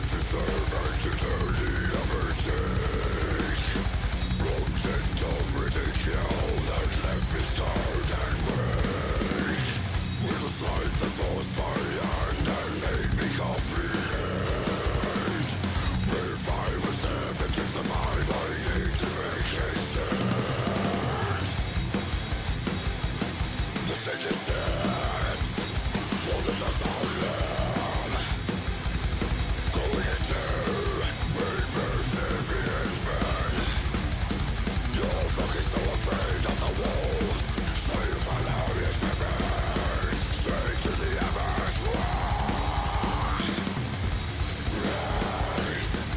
Deserving to turn overtake. Content of ridicule that left me scarred and weak. Reckless life that forced my hand and made me complete. If I was ever to survive, I need to make a stand. The stage is set for the dust I am. Going into Perseverance man. You're fucking so afraid of the wolves, so you follow your shepherds straight to the abyss.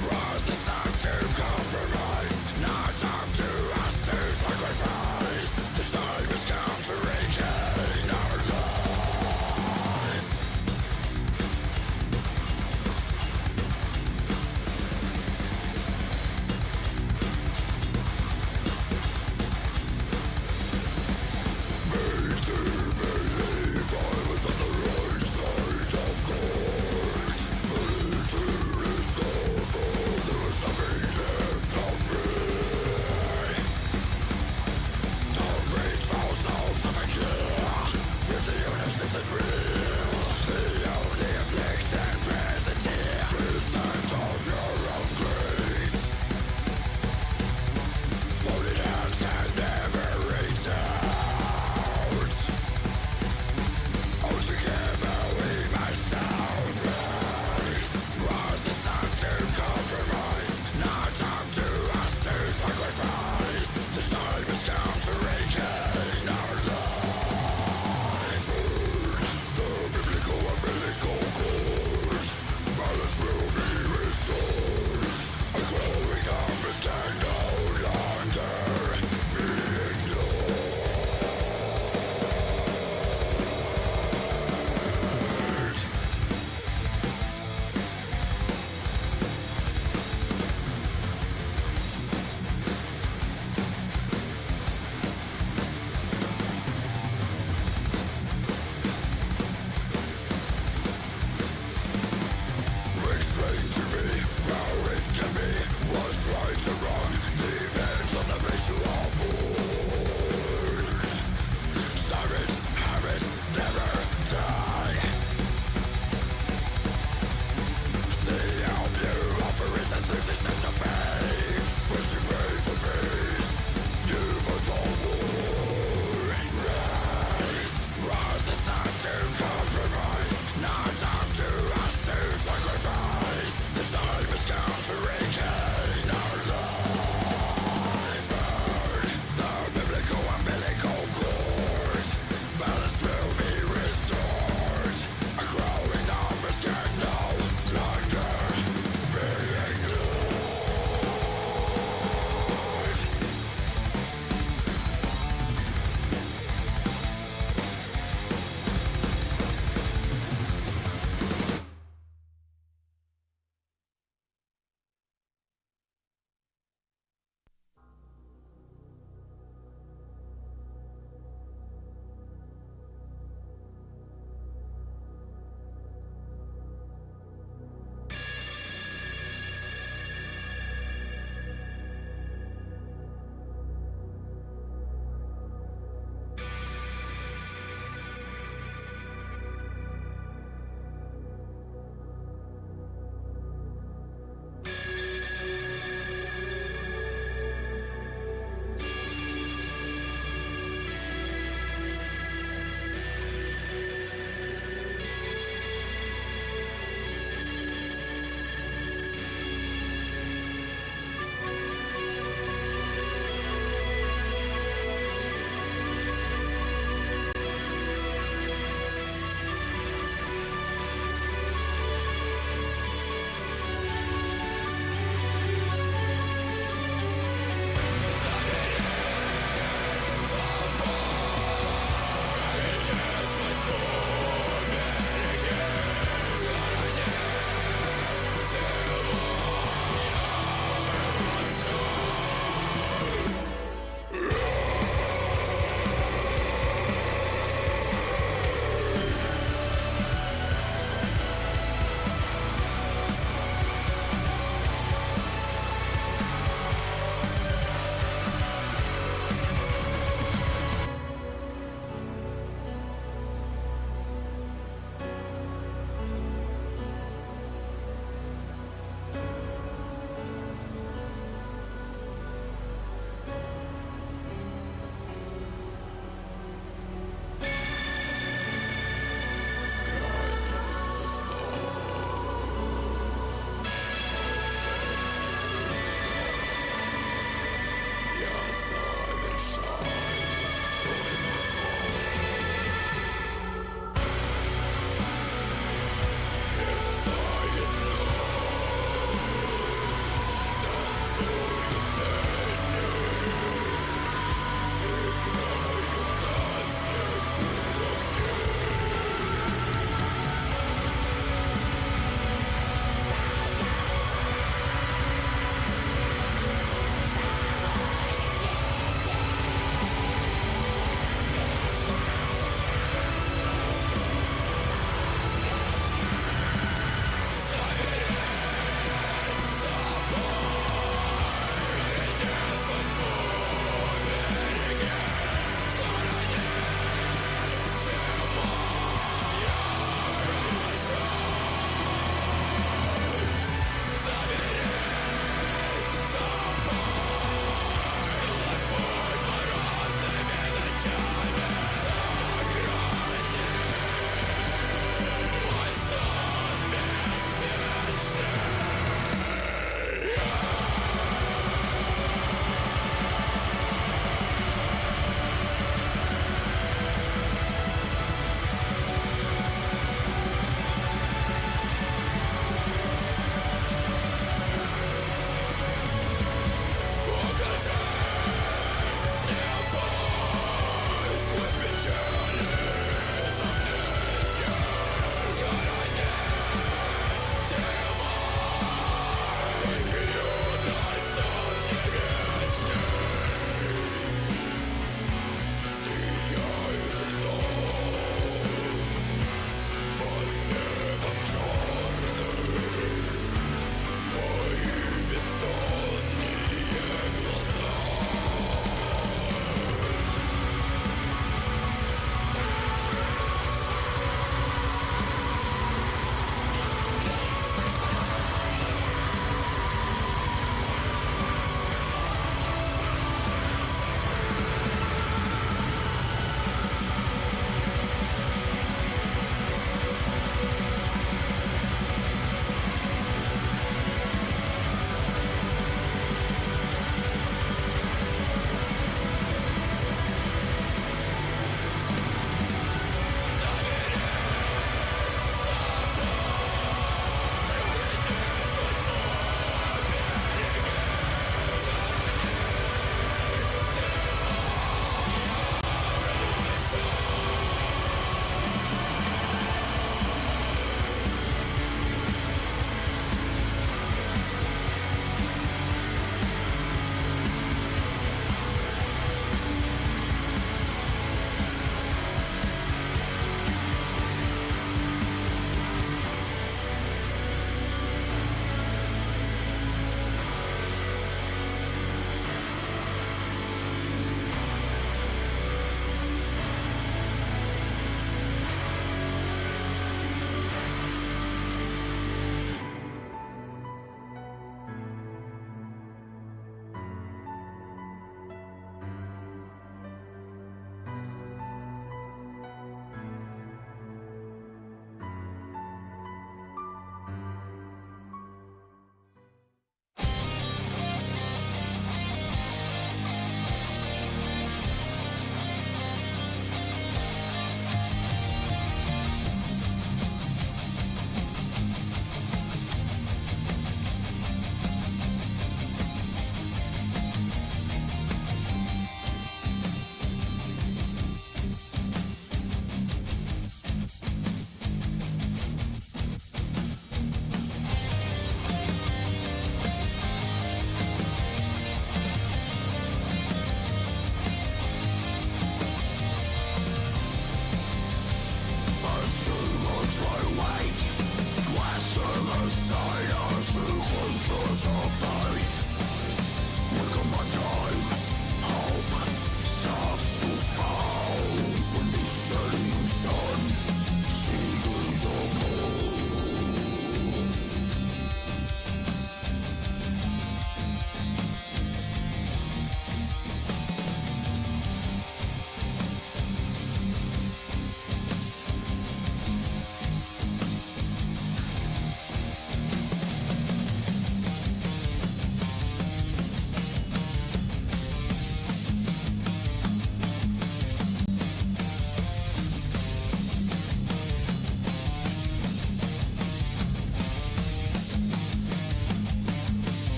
Rise is time to compromise, not time to ask to sacrifice. The time has come to regain our lives.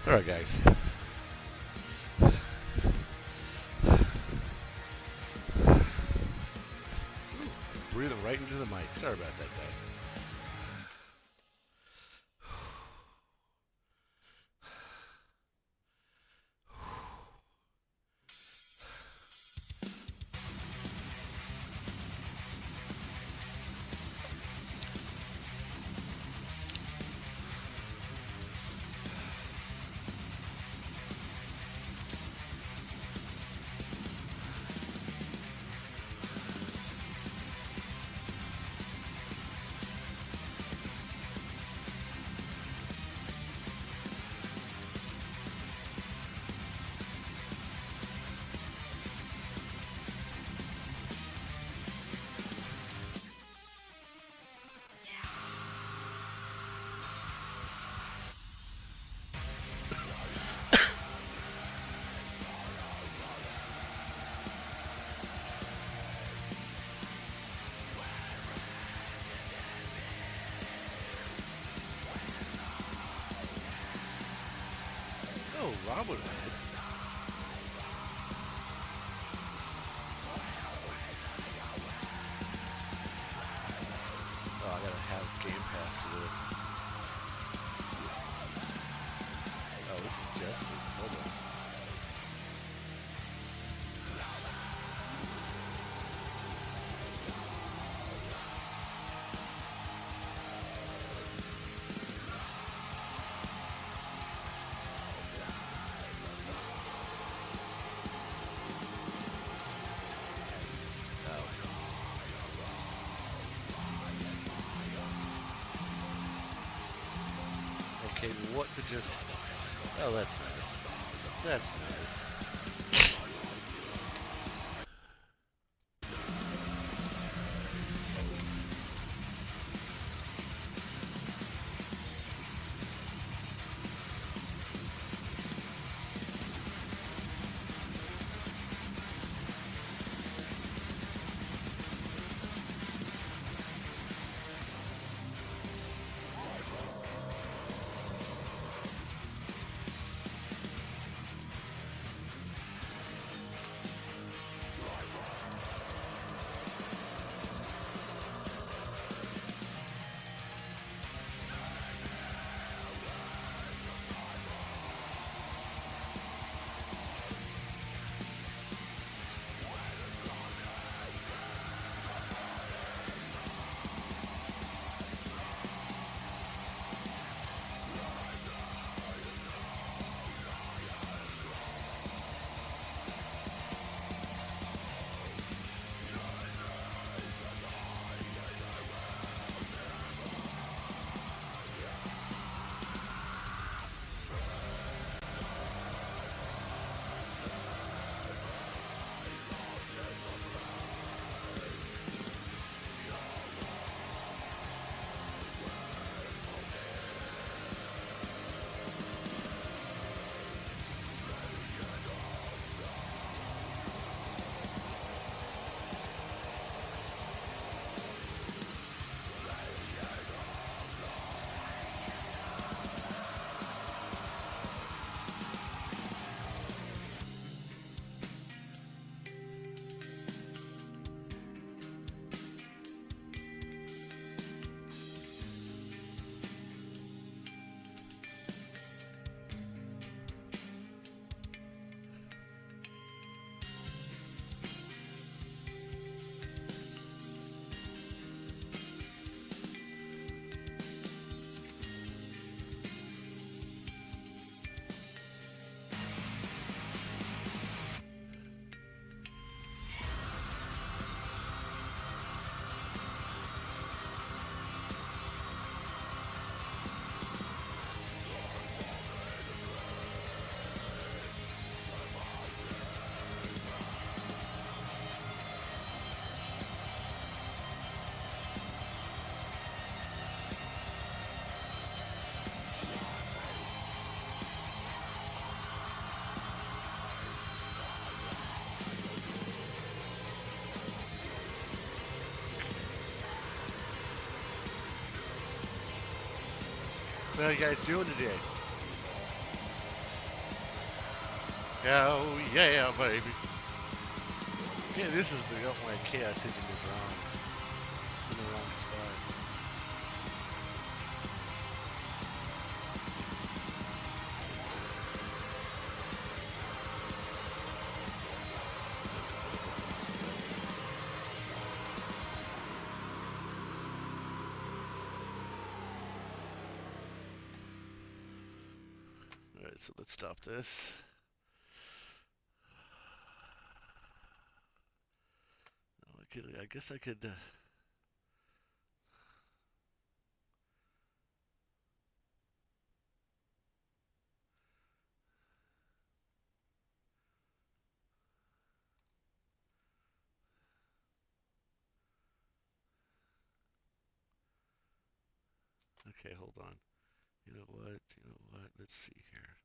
Alright, guys. Breathing right into the mic. Sorry about that, guys. Oh, Robin Hood. Oh, I gotta have Game Pass for this. Oh, this is Justice. Hold on. Okay, what the just... Oh, that's nice. That's nice. So how you guys doing today? Oh, yeah, baby. Yeah, this is the why Chaos Engine is wrong. It's in the wrong spot. Let's fix it. Alright, so let's stop this. Oh, I guess I could. Okay, hold on. You know what? You know what? Let's see here.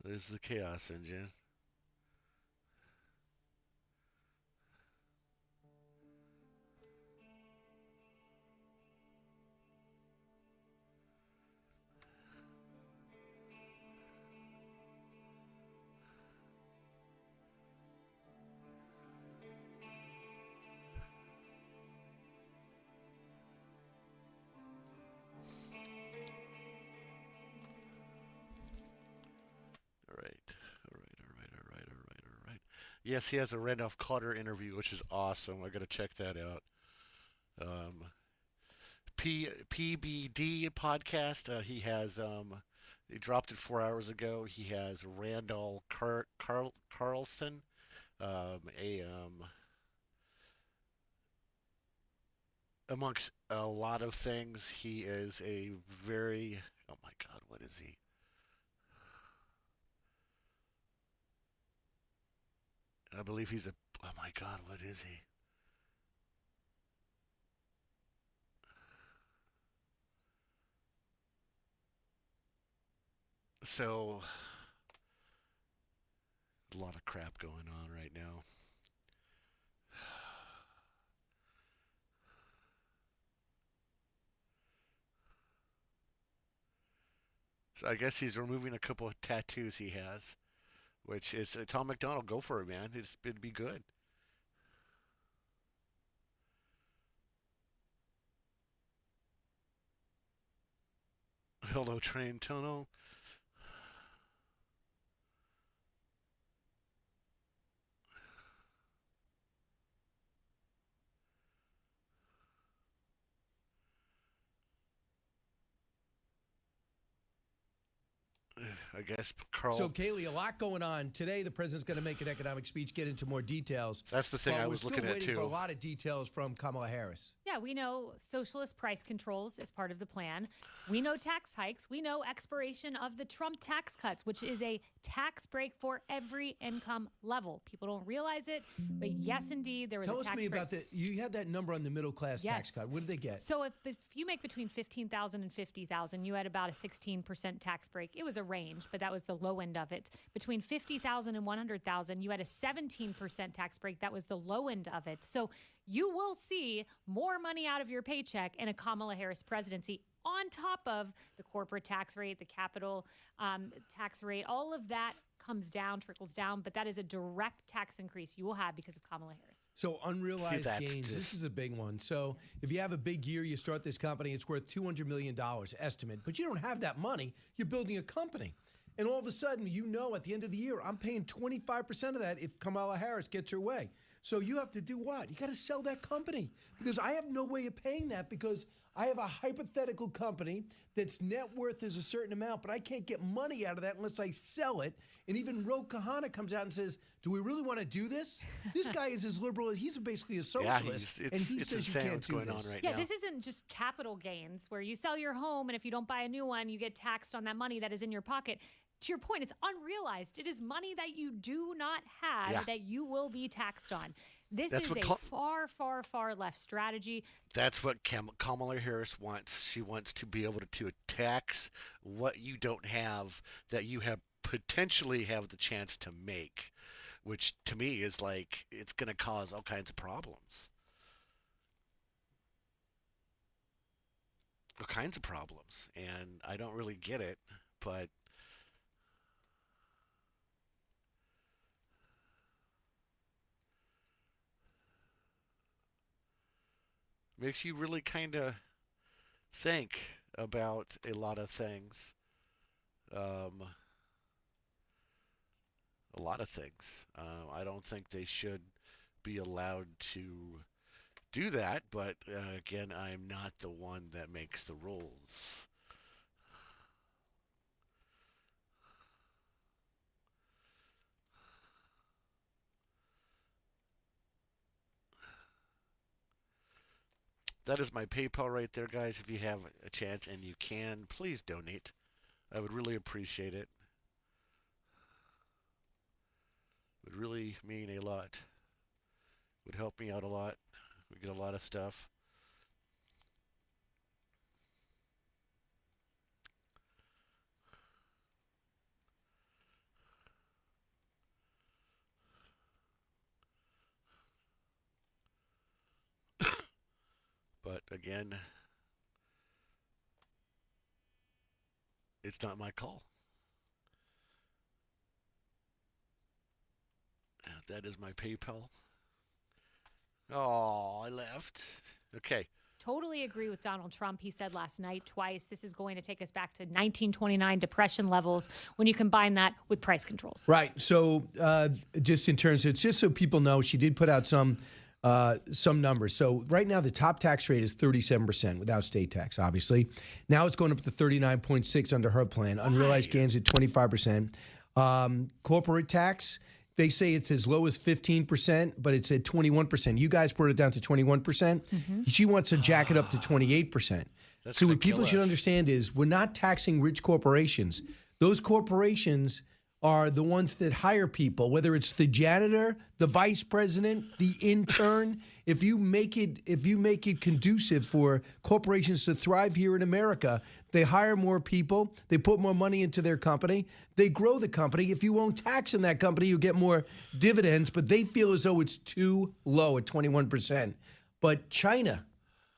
There's the Chaos Engine. All right, all right, all right, all right, all right, all right. Yes, he has a Randolph Carter interview, which is awesome. I gotta check that out. Um, PBD podcast. He dropped it 4 hours ago. He has Randall Carlson. A Amongst a lot of things, he is a very. Oh my God, what is he? I believe he's a. Oh my God, what is he? So, a lot of crap going on right now. So I guess he's removing a couple of tattoos he has, which is Tom McDonald. Go for it, man. It'd be good. Hello, train tunnel. I guess So, Carl. Kaylee, a lot going on. Today, the president's going to make an economic speech, get into more details. That's the thing but I we're was still looking at waiting for a too. lot of details from Kamala Harris. Yeah, we know socialist price controls is part of the plan. We know tax hikes. We know expiration of the Trump tax cuts, which is a tax break for every income level. People don't realize it, but yes, indeed, there was Tell a us tax me break. about the. You had that number on the middle class tax Yes. cut. What did they get? So if you make between 15,000 and 50,000, you had about a 16% tax break. It was a range, but that was the low end of it. Between 50,000 and 100,000, you had a 17% tax break. That was the low end of it. So you will see more money out of your paycheck in a Kamala Harris presidency on top of the corporate tax rate, the capital tax rate. All of that comes down, trickles down, but that is a direct tax increase you will have because of Kamala Harris. So unrealized that's gains, this just- is a big one. So if you have a big year, you start this company, it's worth $200 million estimate, but you don't have that money. You're building a company. And all of a sudden, you know, at the end of the year, I'm paying 25% of that if Kamala Harris gets her way. So you have to do what? You got to sell that company because I have no way of paying that because I have a hypothetical company that's net worth is a certain amount, but I can't get money out of that unless I sell it. And even Ro Kahana comes out and says, do we really want to do this? This guy is as liberal as he's basically a socialist. Yeah, and he it's says insane you can't what's do going this. on right Yeah, now. this isn't just capital gains where you sell your home and if you don't buy a new one, you get taxed on that money that is in your pocket. To your point, it's unrealized. It is money that you do not have Yeah. that you will be taxed on. This That's is what a far, far, far left strategy. That's what Kamala Harris wants. She wants to be able to tax what you don't have that you have potentially have the chance to make, which to me is like it's going to cause all kinds of problems. All kinds of problems, and I don't really get it, but makes you really kind of think about a lot of things. A lot of things. I don't think they should be allowed to do that, but again, I'm not the one that makes the rules. That is my PayPal right there, guys. If you have a chance and you can, please donate. I would really appreciate it. Would really mean a lot. Would help me out a lot. We get a lot of stuff. But again, it's not my call. That is my PayPal. Oh, I left. Okay. Totally agree with Donald Trump. He said last night twice, this is going to take us back to 1929 depression levels when you combine that with price controls. Right. So just in terms of, just so people know, she did put out some numbers. So right now, the top tax rate is 37% without state tax, obviously. Now it's going up to 39.6 under her plan. Unrealized gains at 25%. Corporate tax, they say it's as low as 15%, but it's at 21%. You guys brought it down to 21%. Mm-hmm. She wants to jack it up to 28%. So what people should understand is we're not taxing rich corporations. Those corporations are the ones that hire people, whether it's the janitor, the vice president, the intern. If you make it conducive for corporations to thrive here in America, they hire more people, they put more money into their company, they grow the company. If you won't tax in that company, you get more dividends, but they feel as though it's too low at 21%. But China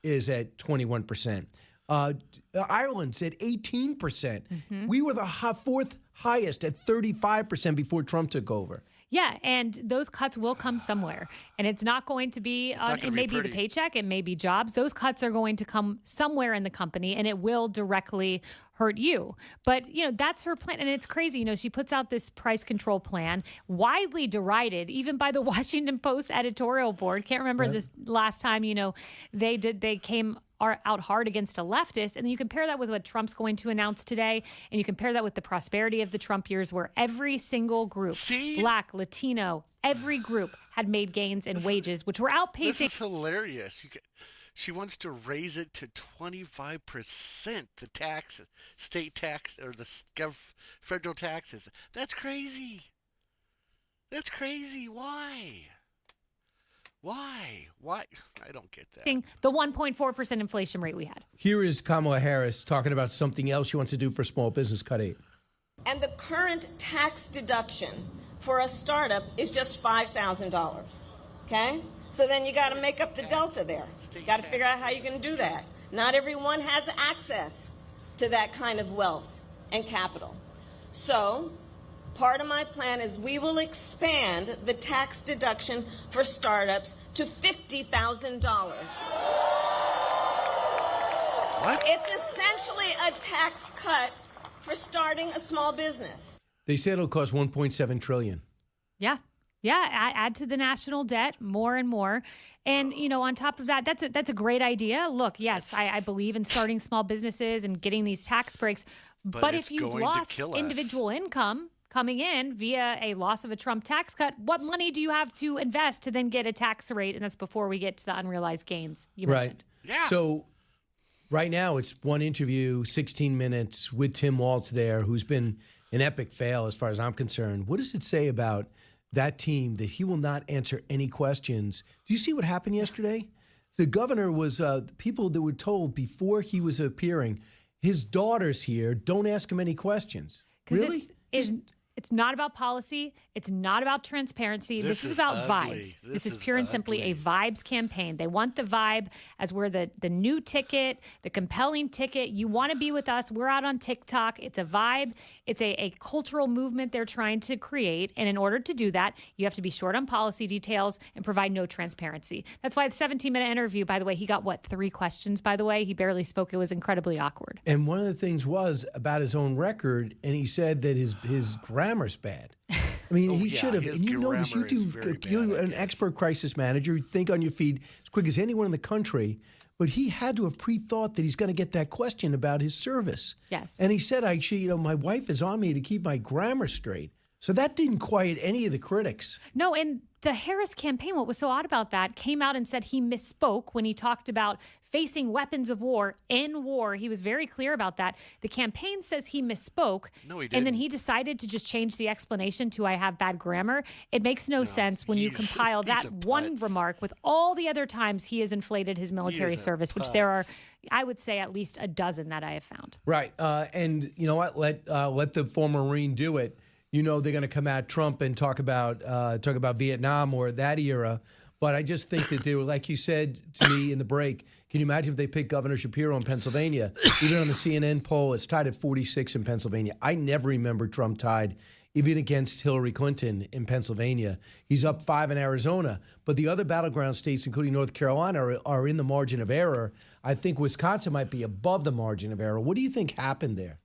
is at 21%. Ireland's at 18%. Mm-hmm. We were the fourth highest at 35% before Trump took over. Yeah, and those cuts will come somewhere. And it's not going to be, it may be the paycheck, it may be jobs. Those cuts are going to come somewhere in the company, and it will directly hurt you. But, that's her plan. And it's crazy. She puts out this price control plan, widely derided, even by the Washington Post editorial board. Can't remember this last time, they came out hard against a leftist. And then you compare that with what Trump's going to announce today, and you compare that with the prosperity of the Trump years, where every single group, Black, Latino, every group had made gains in wages, which were outpacing. This is hilarious. She wants to raise it to 25%, the tax, state tax, or the federal taxes. That's crazy. That's crazy. Why? Why? I don't get that. The 1.4% inflation rate we had. Here is Kamala Harris talking about something else she wants to do for small business. Cut 8. And the current tax deduction for a startup is just $5,000. Okay? So then you got to make up the delta there. You got to figure out how you can do that. Not everyone has access to that kind of wealth and capital. So part of my plan is we will expand the tax deduction for startups to $50,000. What? It's essentially a tax cut for starting a small business. They said it'll cost $1.7 trillion. Yeah. Yeah, add to the national debt more and more. And, on top of that, that's a great idea. Look, yes, I believe in starting small businesses and getting these tax breaks. But if you've lost individual income coming in via a loss of a Trump tax cut, what money do you have to invest to then get a tax rate? And that's before we get to the unrealized gains you mentioned. Yeah. So right now it's one interview, 16 minutes with Tim Walz there, who's been an epic fail as far as I'm concerned. What does it say about that team that he will not answer any questions. Do you see what happened yesterday? The governor was people that were told before he was appearing, his daughter's here, don't ask him any questions. Really? It's not about policy. It's not about transparency. This is about ugly. vibes. This is pure and simply a vibes campaign. They want the vibe as we're the new ticket, the compelling ticket. You want to be with us. We're out on TikTok. It's a vibe. It's a cultural movement they're trying to create. And in order to do that, you have to be short on policy details and provide no transparency. That's why the 17-minute interview, by the way, he got, 3 questions, by the way? He barely spoke. It was incredibly awkward. And one of the things was about his own record, and he said that his grammar's bad. I mean, he should have. And you know this. You're an expert crisis manager. You think on your feet as quick as anyone in the country. But he had to have pre-thought that he's going to get that question about his service. Yes. And he said, my wife is on me to keep my grammar straight. So that didn't quiet any of the critics. No, and the Harris campaign, what was so odd about that, came out and said he misspoke when he talked about facing weapons of war in war. He was very clear about that. The campaign says he misspoke. No, he didn't. And then he decided to just change the explanation to I have bad grammar. It makes no sense when you compile that one remark with all the other times he has inflated his military service, which there are, I would say, at least a dozen that I have found. Right. And you know what? Let the former Marine do it. You know they're going to come at Trump and talk about Vietnam or that era. But I just think that they were, like you said to me in the break, can you imagine if they picked Governor Shapiro in Pennsylvania? Even on the CNN poll, it's tied at 46 in Pennsylvania. I never remember Trump tied even against Hillary Clinton in Pennsylvania. He's up 5 in Arizona. But the other battleground states, including North Carolina, are in the margin of error. I think Wisconsin might be above the margin of error. What do you think happened there?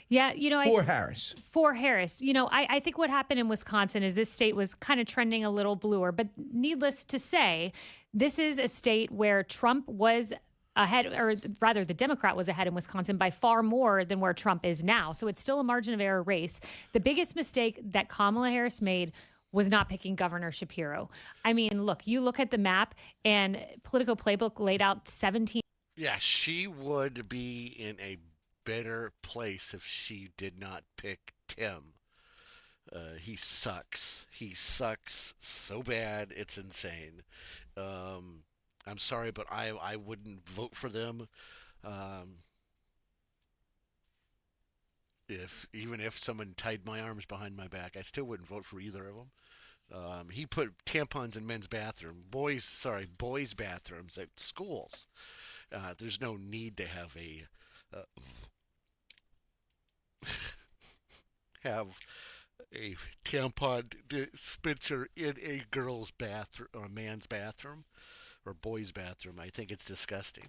Yeah, for Harris. For Harris. I think what happened in Wisconsin is this state was kind of trending a little bluer. But needless to say, this is a state where Trump was ahead, or rather the Democrat was ahead in Wisconsin by far more than where Trump is now. So it's still a margin of error race. The biggest mistake that Kamala Harris made was not picking Governor Shapiro. I mean, look, you look at the map and Politico Playbook laid out 17. Yeah, she would be in a better place if she did not pick Tim. He sucks. He sucks so bad, it's insane. I'm sorry, but I wouldn't vote for them. If someone tied my arms behind my back, I still wouldn't vote for either of them. He put tampons in men's boys' bathrooms at schools. There's no need to have a tampon dispenser in a girl's bathroom or a man's bathroom or boy's bathroom. I think it's disgusting.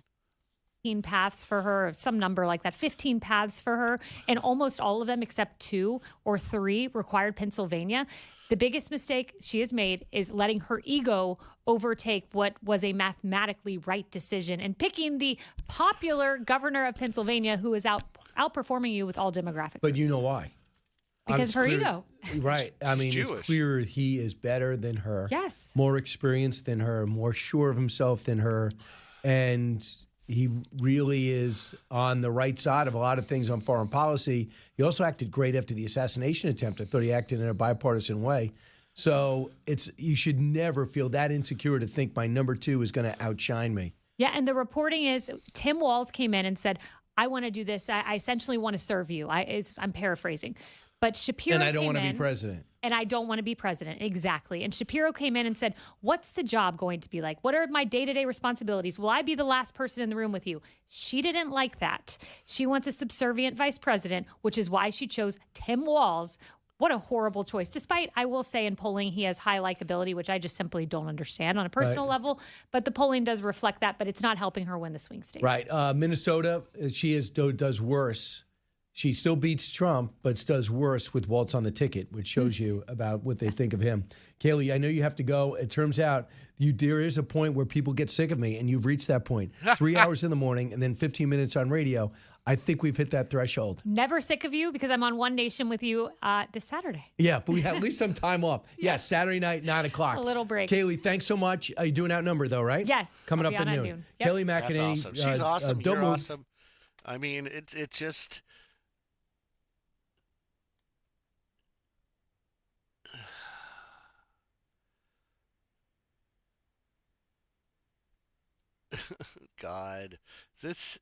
15 paths for her, some number like that, 15 paths for her, and almost all of them except 2 or 3 required Pennsylvania. The biggest mistake she has made is letting her ego overtake what was a mathematically right decision and picking the popular governor of Pennsylvania who is outperforming you with all demographic But groups. you know why? Because her ego. Right. I mean, Jewish. It's clear he is better than her. Yes. More experienced than her, more sure of himself than her. And he really is on the right side of a lot of things on foreign policy. He also acted great after the assassination attempt. I thought he acted in a bipartisan way. So you should never feel that insecure to think my number 2 is going to outshine me. Yeah, and the reporting is Tim Walz came in and said, I want to do this. I essentially want to serve you. I'm paraphrasing. But Shapiro And I don't want to came be in, president. And I don't want to be president. Exactly. And Shapiro came in and said, what's the job going to be like? What are my day-to-day responsibilities? Will I be the last person in the room with you? She didn't like that. She wants a subservient vice president, which is why she chose Tim Walz. What a horrible choice. Despite, I will say, in polling, he has high likability, which I just simply don't understand on a personal level. But the polling does reflect that, but it's not helping her win the swing state. Right. Minnesota, she does worse. She still beats Trump, but does worse with Walz on the ticket, which shows you about what they think of him. Kaylee, I know you have to go. It turns out there is a point where people get sick of me, and you've reached that point. 3 hours in the morning and then 15 minutes on radio. I think we've hit that threshold. Never sick of you because I'm on One Nation with you this Saturday. Yeah, but we have at least some time off. Yeah, Saturday night, 9 o'clock. A little break. Kaylee, thanks so much. You're doing Outnumbered, though, right? Yes. Coming I'll up be at on noon. Yep. Kelly That's McEnany. awesome. She's awesome. Don't You're move. awesome. I mean, it's just... God, this.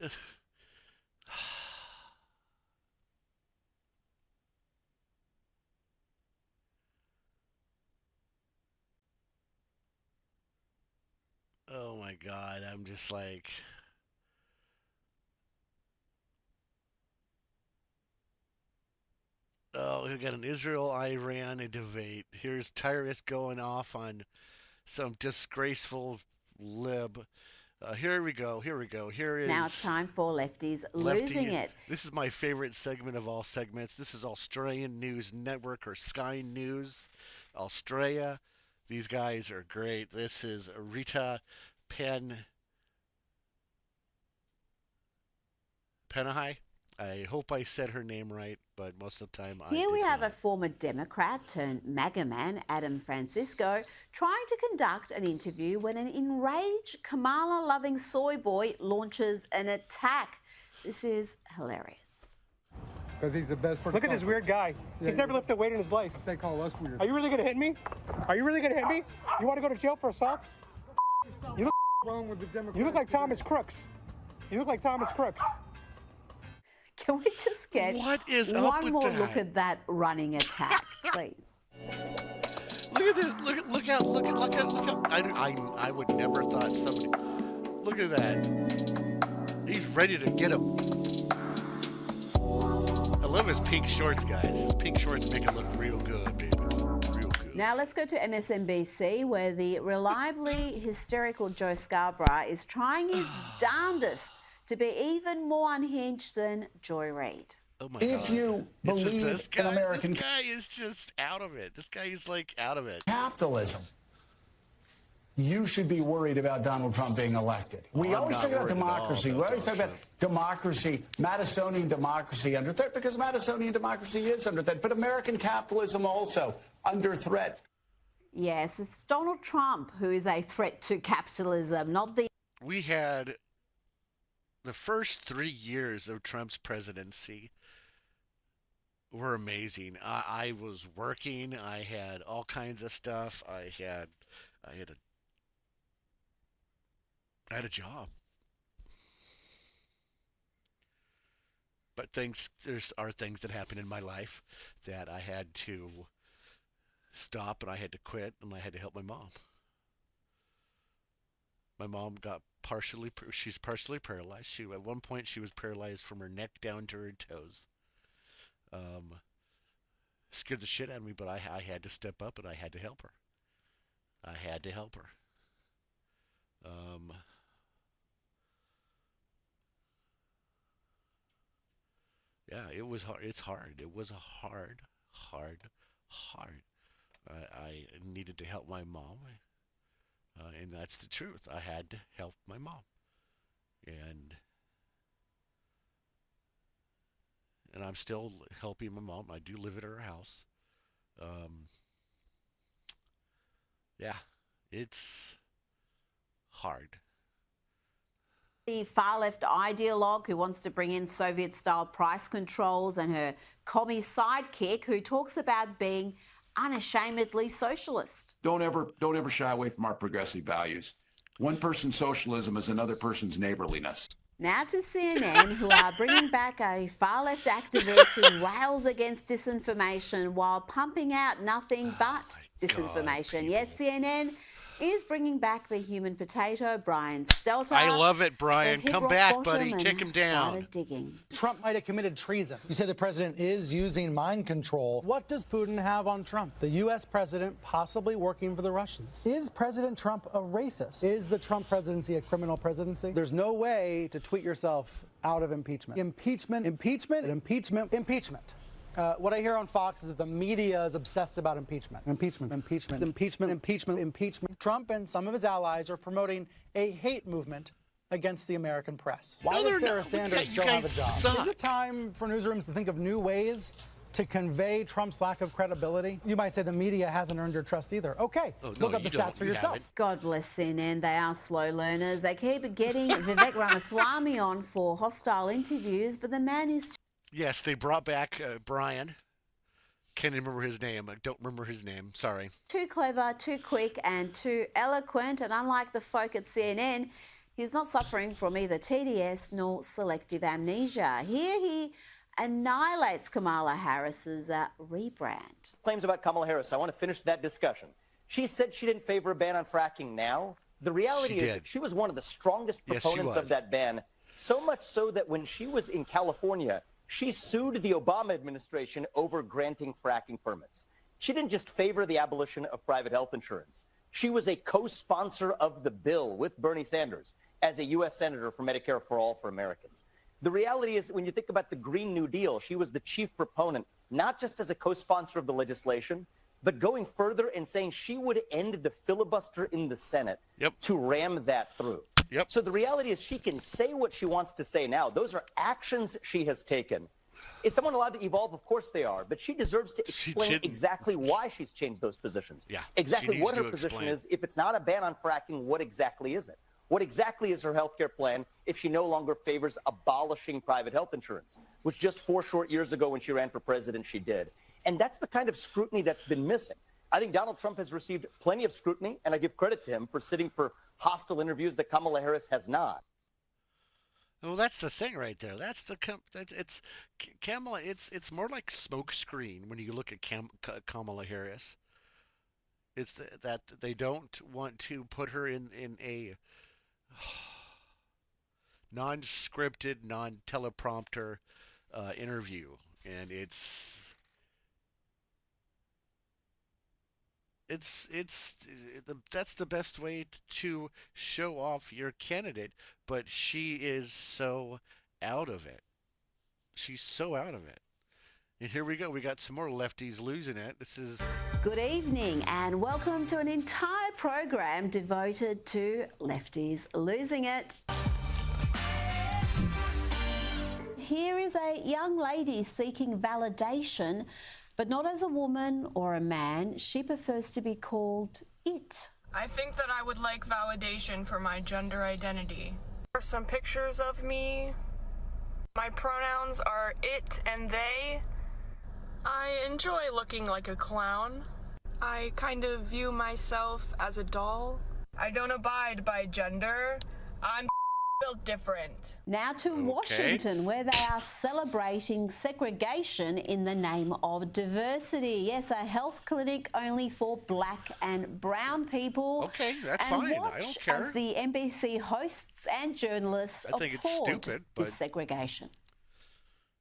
Oh my God, I'm just like. Oh, we got an Israel-Iran debate. Here's Tyrus going off on some disgraceful lib. Here we go. Here we go. Here is Now it's time for Lefties Lefty. Losing It. This is my favorite segment of all segments. This is Australian News Network or Sky News, Australia. These guys are great. This is Rita Penahai. I hope I said her name right, but most of the time I Here we did have not. a former Democrat turned MAGA man, Adam Francisco, trying to conduct an interview when an enraged Kamala-loving soy boy launches an attack. This is hilarious. Because he's the best person. Look at this weird guy. He's never lifted a weight in his life. They call us weird. Are you really going to hit me? Are you really going to hit me? You want to go to jail for assault? You look, wrong with the Democrats? you look like Thomas Crooks. You look like Thomas Crooks. Can we just get What is up one with more that? look at that running attack, please? Look at this. Look out. I would never thought somebody. Look at that. He's ready to get him. I love his pink shorts, guys. His pink shorts make him look real good, baby. Real good. Now let's go to MSNBC, where the reliably hysterical Joe Scarborough is trying his darndest to be even more unhinged than Joy Reid. Oh my If God. you It's just believe this guy, in American this guy is just out of it. This guy is like out of it. capitalism, you should be worried about Donald Trump being elected. We I'm always not talk about worried at all democracy. about We always talk Donald about democracy, Madisonian democracy under threat, because Madisonian democracy is under threat, but American capitalism also under threat. Yes, it's Donald Trump who is a threat to capitalism, not the We had the first 3 years of Trump's presidency were amazing. I was working. I had all kinds of stuff. I had a job. But are things that happen in my life that I had to stop and I had to quit and I had to help my mom. My mom she's partially paralyzed. At one point she was paralyzed from her neck down to her toes. Scared the shit out of me, but I had to step up and I had to help her. Yeah, it was hard. It's hard. It was a hard. I needed to help my mom, and that's the truth. I had to help my mom, and I'm still helping my mom. I do live at her house. Yeah, it's hard. the far-left ideologue who wants to bring in Soviet-style price controls, and her commie sidekick who talks about being unashamedly socialist. Don't ever shy away from our progressive values. One person's socialism is another person's neighborliness. Now to CNN, who are bringing back a far-left activist who rails against disinformation while pumping out nothing but disinformation. Yes, CNN is bringing back the human potato, Brian Stelter. I love it, Brian. They've hit Come rock back, bottom buddy. and Take him down. started digging. Trump might have committed treason. You say the president is using mind control. What does Putin have on Trump? The U.S. president possibly working for the Russians. Is President Trump a racist? Is the Trump presidency a criminal presidency? There's no way to tweet yourself out of impeachment. Impeachment, impeachment, impeachment, impeachment. What I hear on Fox is that the media is obsessed about impeachment. Impeachment, impeachment, impeachment, impeachment, impeachment. Trump and some of his allies are promoting a hate movement against the American press. Why does Sarah Sanders still have a job? suck. Is it time for newsrooms to think of new ways to convey Trump's lack of credibility? You might say the media hasn't earned your trust either. Okay, look up the stats for yourself. God bless CNN. They are slow learners. They keep getting Vivek Ramaswamy on for hostile interviews, but the man is Yes, they brought back Brian. Can't remember his name. I don't remember his name. Sorry. too clever, too quick, and too eloquent. And unlike the folk at CNN, he's not suffering from either TDS nor selective amnesia. Here he annihilates Kamala Harris's rebrand. Claims about Kamala Harris. I want to finish that discussion. She said she didn't favor a ban on fracking now. The reality is she was one of the strongest proponents of that ban, so much so that when she was in California, she sued the Obama administration over granting fracking permits. She didn't just favor the abolition of private health insurance. She was a co-sponsor of the bill with Bernie Sanders as a U.S. Senator for Medicare for All for Americans. The reality is, when you think about the Green New Deal, she was the chief proponent, not just as a co-sponsor of the legislation, but going further and saying she would end the filibuster in the Senate to ram that through. So the reality is she can say what she wants to say now. Those are actions she has taken. Is someone allowed to evolve? Of course they are. But she deserves to explain exactly why she's changed those positions. Exactly what her position is. If it's not a ban on fracking, what exactly is it? What exactly is her health care plan if she no longer favors abolishing private health insurance, which just 4 short years ago when she ran for president she did? And that's the kind of scrutiny that's been missing. I think Donald Trump has received plenty of scrutiny, and I give credit to him for sitting for hostile interviews that Kamala Harris has not. Well, that's the thing right there. That's the it's Kamala. It's more like smoke screen when you look at Kamala Harris. It's that they don't want to put her in a non-scripted, non-teleprompter interview, and that's the best way to show off your candidate, but she is so out of it. She's so out of it. And here we go. We got some more lefties losing it. This is... Good evening and welcome to an entire program devoted to lefties losing it. Here is a young lady seeking validation, but not as a woman or a man. She prefers to be called it. I think that I would like validation for my gender identity. There are some pictures of me. My pronouns are it and they. I enjoy looking like a clown. I kind of view myself as a doll. I don't abide by gender. I'm built different. Now to Washington, where they are celebrating segregation in the name of diversity. Yes, a health clinic only for black and brown people. Okay, that's and fine. Watch I don't care. as the NBC hosts and journalists applaud this segregation.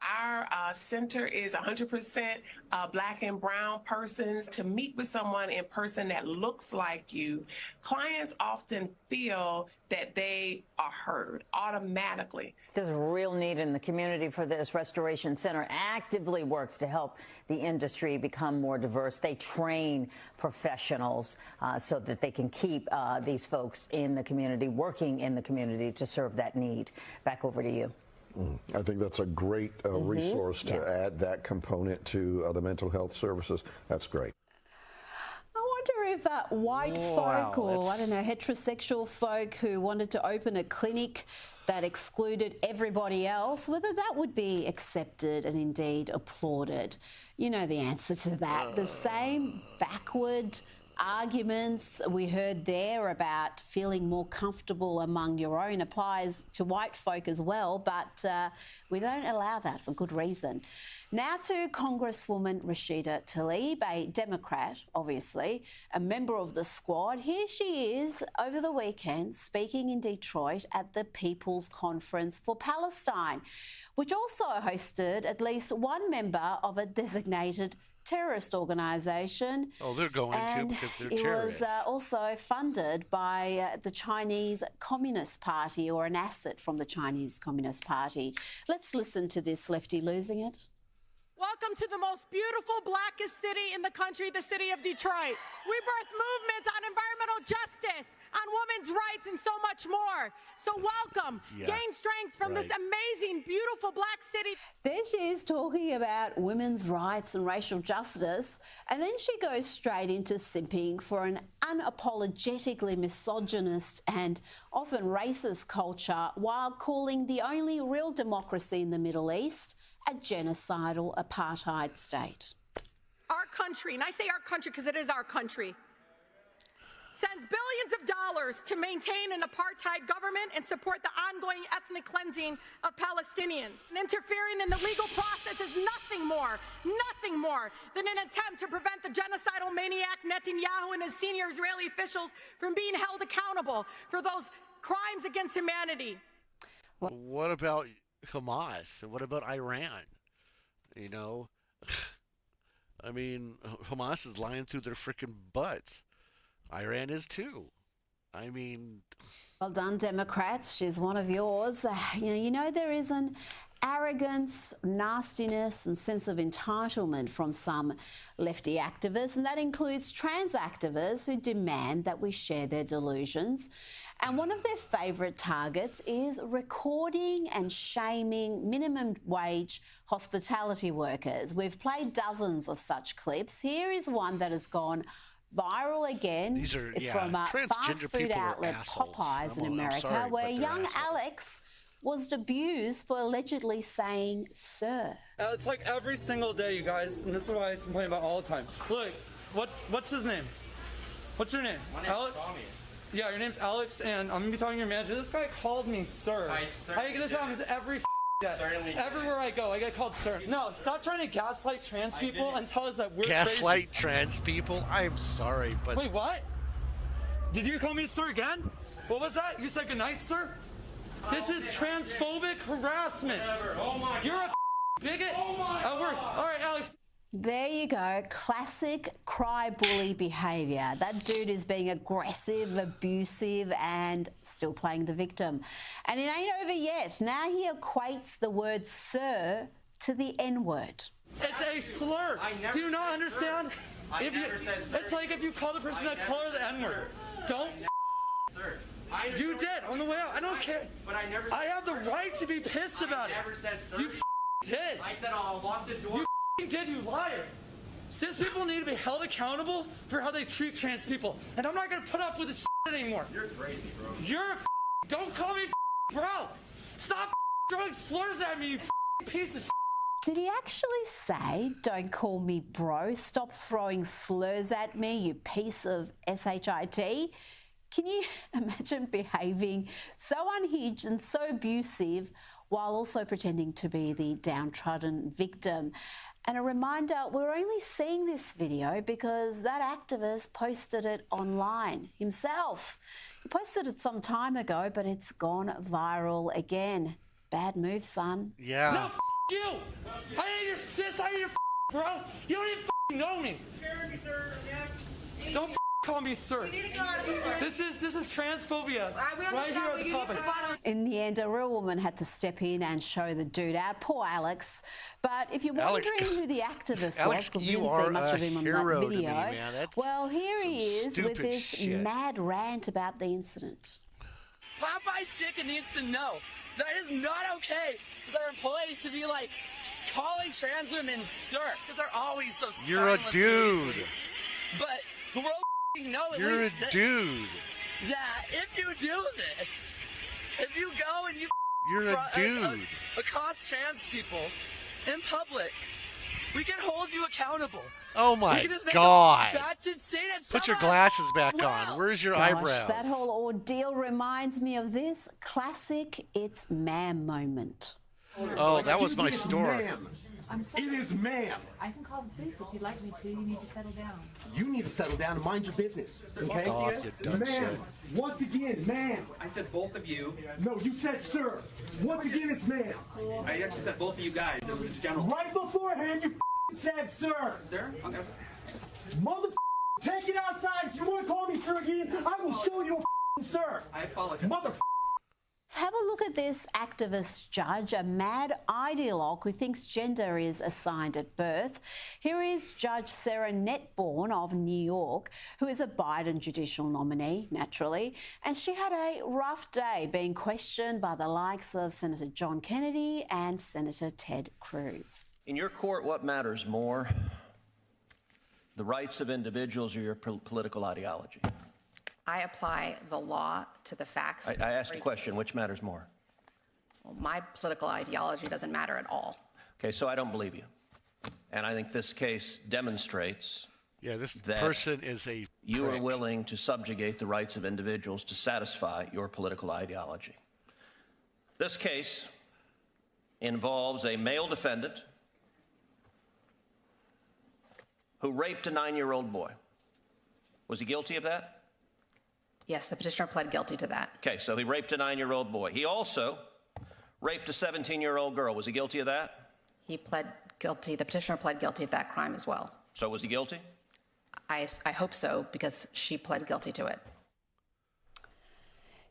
Our center is 100% black and brown persons. To meet with someone in person that looks like you, clients often feel that they are heard automatically. There's a real need in the community for this. Restoration Center actively works to help the industry become more diverse. They train professionals so that they can keep these folks in the community, working in the community to serve that need. Back over to you. I think that's a great resource to add that component to the mental health services. That's great. I wonder if white folk or, I don't know, heterosexual folk who wanted to open a clinic that excluded everybody else, whether that would be accepted and indeed applauded. You know the answer to that. The same backward arguments we heard there about feeling more comfortable among your own applies to white folk as well, but we don't allow that for good reason. Now to Congresswoman Rashida Tlaib, a Democrat, obviously, a member of the squad. Here she is over the weekend speaking in Detroit at the People's Conference for Palestine, which also hosted at least one member of a designated terrorist organisation. Oh, they're going to because they're terrorists. It was also funded by the Chinese Communist Party, or an asset from the Chinese Communist Party. Let's listen to this lefty losing it. Welcome to the most beautiful, blackest city in the country, the city of Detroit. We birth movements on environmental justice, on women's rights, and so much more. So welcome. Gain strength from this amazing, beautiful black city. There she is talking about women's rights and racial justice, and then she goes straight into simping for an unapologetically misogynist and often racist culture, while calling the only real democracy in the Middle East a genocidal apartheid state. Our country, and I say our country because it is our country, sends billions of dollars to maintain an apartheid government and support the ongoing ethnic cleansing of Palestinians. And interfering in the legal process is nothing more than an attempt to prevent the genocidal maniac Netanyahu and his senior Israeli officials from being held accountable for those crimes against humanity. What about Hamas? And what about Iran? You know, I mean, Hamas is lying through their freaking butts. Iran is too. I mean... Well done, Democrats. She's one of yours. You know there is an arrogance, nastiness and sense of entitlement from some lefty activists, and that includes trans activists who demand that we share their delusions. And one of their favourite targets is recording and shaming minimum wage hospitality workers. We've played dozens of such clips. Here is one that has gone viral again. It's from fast food outlet Popeyes in America, where young Alex was abused for allegedly saying "sir." It's like every single day, you guys, and this is why I complain about all the time. Look, what's his name? What's your name? Alex? Yeah, your name's Alex, and I'm gonna be talking to your manager. This guy called me sir. Hi, sir. This happens every day. Everywhere I go, I get called sir. No, stop trying to gaslight trans people and tell us that we're gaslight crazy. Trans people? I'm sorry, but... Wait, what? Did you call me sir again? What was that? You said goodnight, sir? This is transphobic harassment. You're a bigot at work. All right, Alex. There you go. Classic cry bully behaviour. That dude is being aggressive, abusive, and still playing the victim. And it ain't over yet. Now he equates the word sir to the N-word. It's a slur. Do you not understand? It's like if you call the person of color the N-word. Don't sir. You did on the way out. I don't care. But I never. I have the right to be pissed about it. I never said sir. You did. I said I'll lock the door. You did, you liar. Cis people need to be held accountable for how they treat trans people, and I'm not gonna put up with this anymore. You're crazy, bro. You're don't call me bro. Stop throwing slurs at me, you piece of. Did he actually say, "Don't call me bro"? Stop throwing slurs at me, you piece of shit. Can you imagine behaving so unhinged and so abusive while also pretending to be the downtrodden victim? And a reminder, we're only seeing this video because that activist posted it online himself. He posted it some time ago, but it's gone viral again. Bad move, son. Yeah. No, you! I ain't your sis, I ain't your bro. You don't even know me. Don't call me sir. This is transphobia. Right here at the top. In the end, a real woman had to step in and show the dude out. Poor Alex. But if you're wondering who the activist was, because we didn't see much of him on that video, well, here he is with this mad rant about the incident. Popeye's chicken needs to know that it is not okay for their employees to be like calling trans women sir, because they're always so spineless. You're a dude. But the world know at You're least a dude. That if you do this, if you go and you You're a dude. accost trans people in public, we can hold you accountable. Oh my God. Put your glasses back on. Where's your eyebrows? That whole ordeal reminds me of this classic "it's ma'am" moment. Oh, that was my story. It is ma'am. I can call the police if you'd like me to. You need to settle down. You need to settle down and mind your business. Okay? Ma'am. Once again, ma'am. I said both of you. No, you said sir. Once again, it's ma'am. I actually said both of you guys. It was general. Right beforehand, you said sir. Sir? Okay. Mother, take it outside. If you want to call me sir again, I will show you a sir. I apologize. Mother. Let's have a look at this activist judge, a mad ideologue who thinks gender is assigned at birth. Here is Judge Sarah Netborn of New York, who is a Biden judicial nominee, naturally, and she had a rough day being questioned by the likes of Senator John Kennedy and Senator Ted Cruz. In your court, what matters more? The rights of individuals or your political ideology? I apply the law to the facts. I asked a question, which matters more? Well, my political ideology doesn't matter at all. Okay, so I don't believe you. And I think this case demonstrates this person is a you are willing to subjugate the rights of individuals to satisfy your political ideology. This case involves a male defendant who raped a 9-year-old boy. Was he guilty of that? Yes, the petitioner pled guilty to that. Okay, so he raped a 9-year-old boy. He also raped a 17-year-old girl. Was he guilty of that? He pled guilty. The petitioner pled guilty to that crime as well. So was he guilty? I hope so, because she pled guilty to it.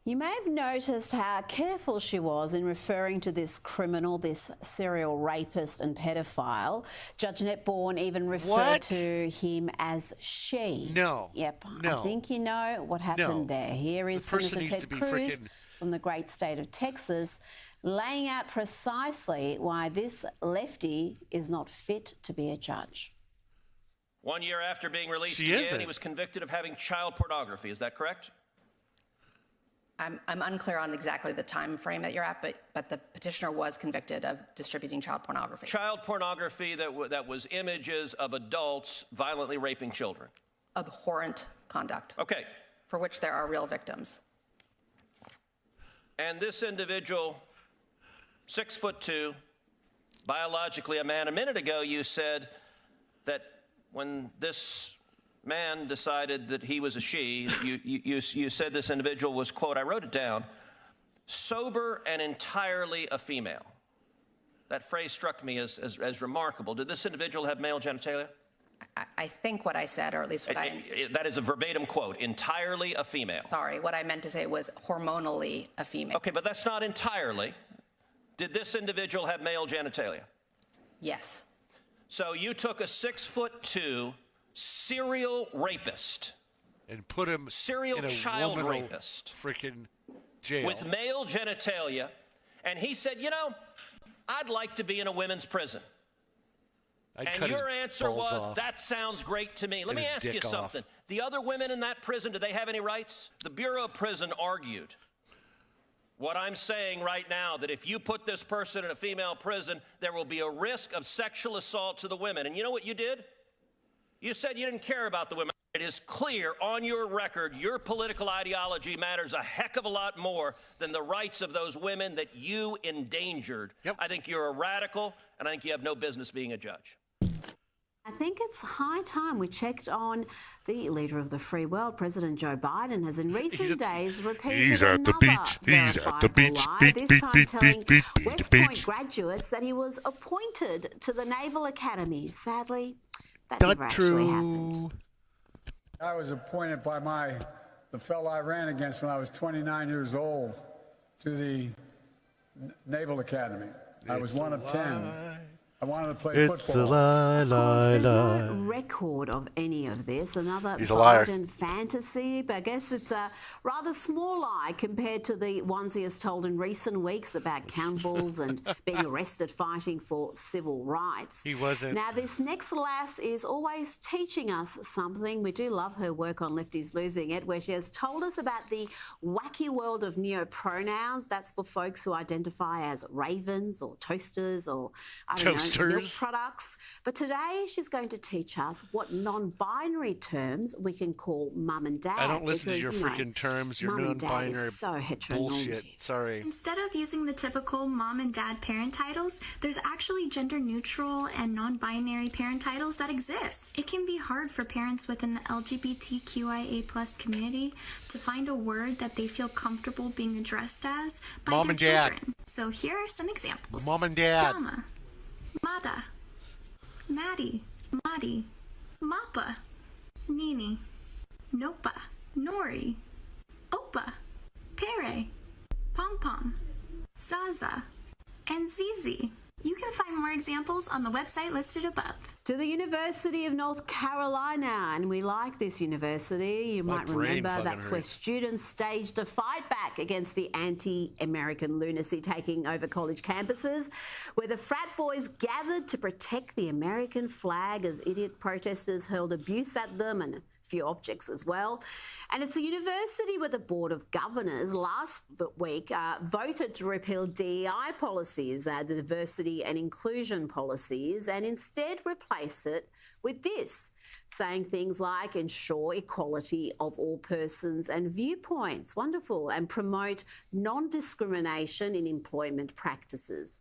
You may have noticed how careful she was in referring to this criminal, this serial rapist and pedophile. Judge Annette Bourne even referred to him as she. No. Yep. No. I think you know what happened there. Here is Senator Ted Cruz from the great state of Texas laying out precisely why this lefty is not fit to be a judge. 1 year after being released again, he was convicted of having child pornography. Is that correct? I'm unclear on exactly the time frame that you're at, but the petitioner was convicted of distributing child pornography. Child pornography that was images of adults violently raping children. Abhorrent conduct. Okay. For which there are real victims. And this individual, 6'2", biologically a man. A minute ago, you said that when this man decided that he was a she, you said this individual was, quote, I wrote it down, sober and entirely a female. That phrase struck me as remarkable. Did this individual have male genitalia? I think what I said, or at least what that is a verbatim quote, entirely a female. Sorry, what I meant to say was hormonally a female. Okay, but that's not entirely. Did this individual have male genitalia? Yes. So you took a 6'2" serial rapist and put him in a child rapist freaking jail with male genitalia, and he said, you know, I'd like to be in a women's prison. And your answer was, that sounds great to me. Let me ask you something. The other women in that prison, do they have any rights? The Bureau of Prison argued what I'm saying right now, that if you put this person in a female prison, there will be a risk of sexual assault to the women. And you know what you did? You said you didn't care about the women. It is clear on your record, your political ideology matters a heck of a lot more than the rights of those women that you endangered. Yep. I think you're a radical, and I think you have no business being a judge. I think it's high time we checked on the leader of the free world. President Joe Biden has in recent days repeated He's at the beach. He's at the beach. This time telling West Point graduates that he was appointed to the Naval Academy. Sadly, that never actually happened. I was appointed by the fellow I ran against when I was 29 years old to the Naval Academy. I was one of 10. I wanted to play football. It's a lie, There's no record of any of this. Another Biden fantasy, but I guess it's a rather small lie compared to the ones he has told in recent weeks about cannibals and being arrested fighting for civil rights. He wasn't. Now, this next lass is always teaching us something. We do love her work on Lefties Losing It, where she has told us about the wacky world of neopronouns. That's for folks who identify as ravens or toasters or, I don't know, milk products. But today she's going to teach us what non-binary terms we can call mum and dad. I don't listen to your freaking terms. Your non-binary so bullshit. Sorry. Instead of using the typical mom and dad parent titles, there's actually gender-neutral and non-binary parent titles that exist. It can be hard for parents within the LGBTQIA+ community to find a word that they feel comfortable being addressed as by mom their and dad. children. So here are some examples. Mom and dad. Dama, Mada, Maddie, Madi, Mappa, Nini, Nopa, Nori, Opa, Pere, Pom Pom, Zaza, and Zizi. You can find more examples on the website listed above. To the University of North Carolina, and we like this university. You might remember that's where students staged a fight back against the anti-American lunacy taking over college campuses, where the frat boys gathered to protect the American flag as idiot protesters hurled abuse at them and few objects as well. And it's a university where the Board of Governors last week voted to repeal DEI policies, the diversity and inclusion policies, and instead replace it with this, saying things like ensure equality of all persons and viewpoints, wonderful, and promote non-discrimination in employment practices.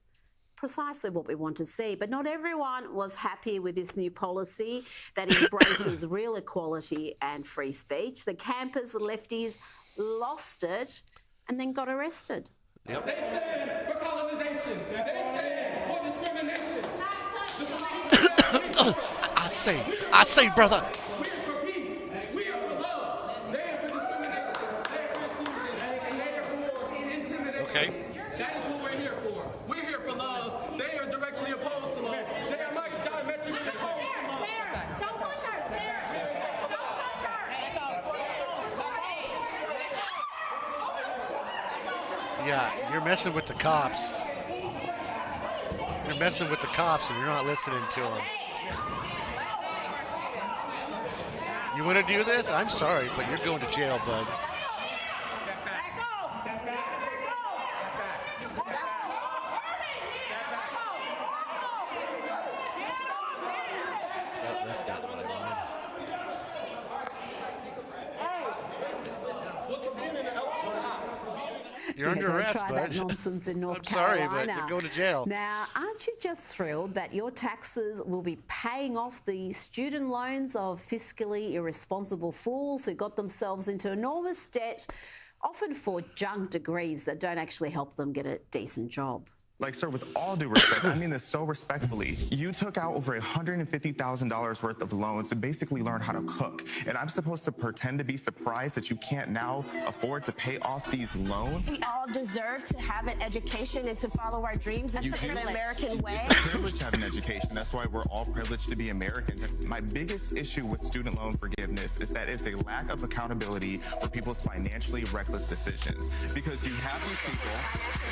Precisely what we want to see. But not everyone was happy with this new policy that embraces real equality and free speech. The campus lefties lost it and then got arrested. Yep. They stand for colonization. They stand for discrimination. I say, brother. We are for peace. We are for love. They are for discrimination. They are for exclusion. And they are for intimidation. Okay. That is what we're here for. We're here for love. They are directly opposed to love. They are diametrically opposed to love. Sarah, don't push her, Sarah. Don't touch her. Yeah, you're messing with the cops. You're messing with the cops and you're not listening to them. You want to do this? I'm sorry, but you're going to jail, bud. That's not what I wanted. You're under arrest, bud. That nonsense in North I'm sorry, Carolina. but you're going to jail. Now, aren't you just thrilled that your taxes will be paying off the student loans of fiscally irresponsible fools who got themselves into enormous debt, often for junk degrees that don't actually help them get a decent job? Like, sir, with all due respect, I mean this so respectfully. You took out over $150,000 worth of loans to basically learn how to cook. And I'm supposed to pretend to be surprised that you can't now afford to pay off these loans? We all deserve to have an education and to follow our dreams. That's the American way. It's a privilege to have an education. That's why we're all privileged to be Americans. My biggest issue with student loan forgiveness is that it's a lack of accountability for people's financially reckless decisions. Because you have these people...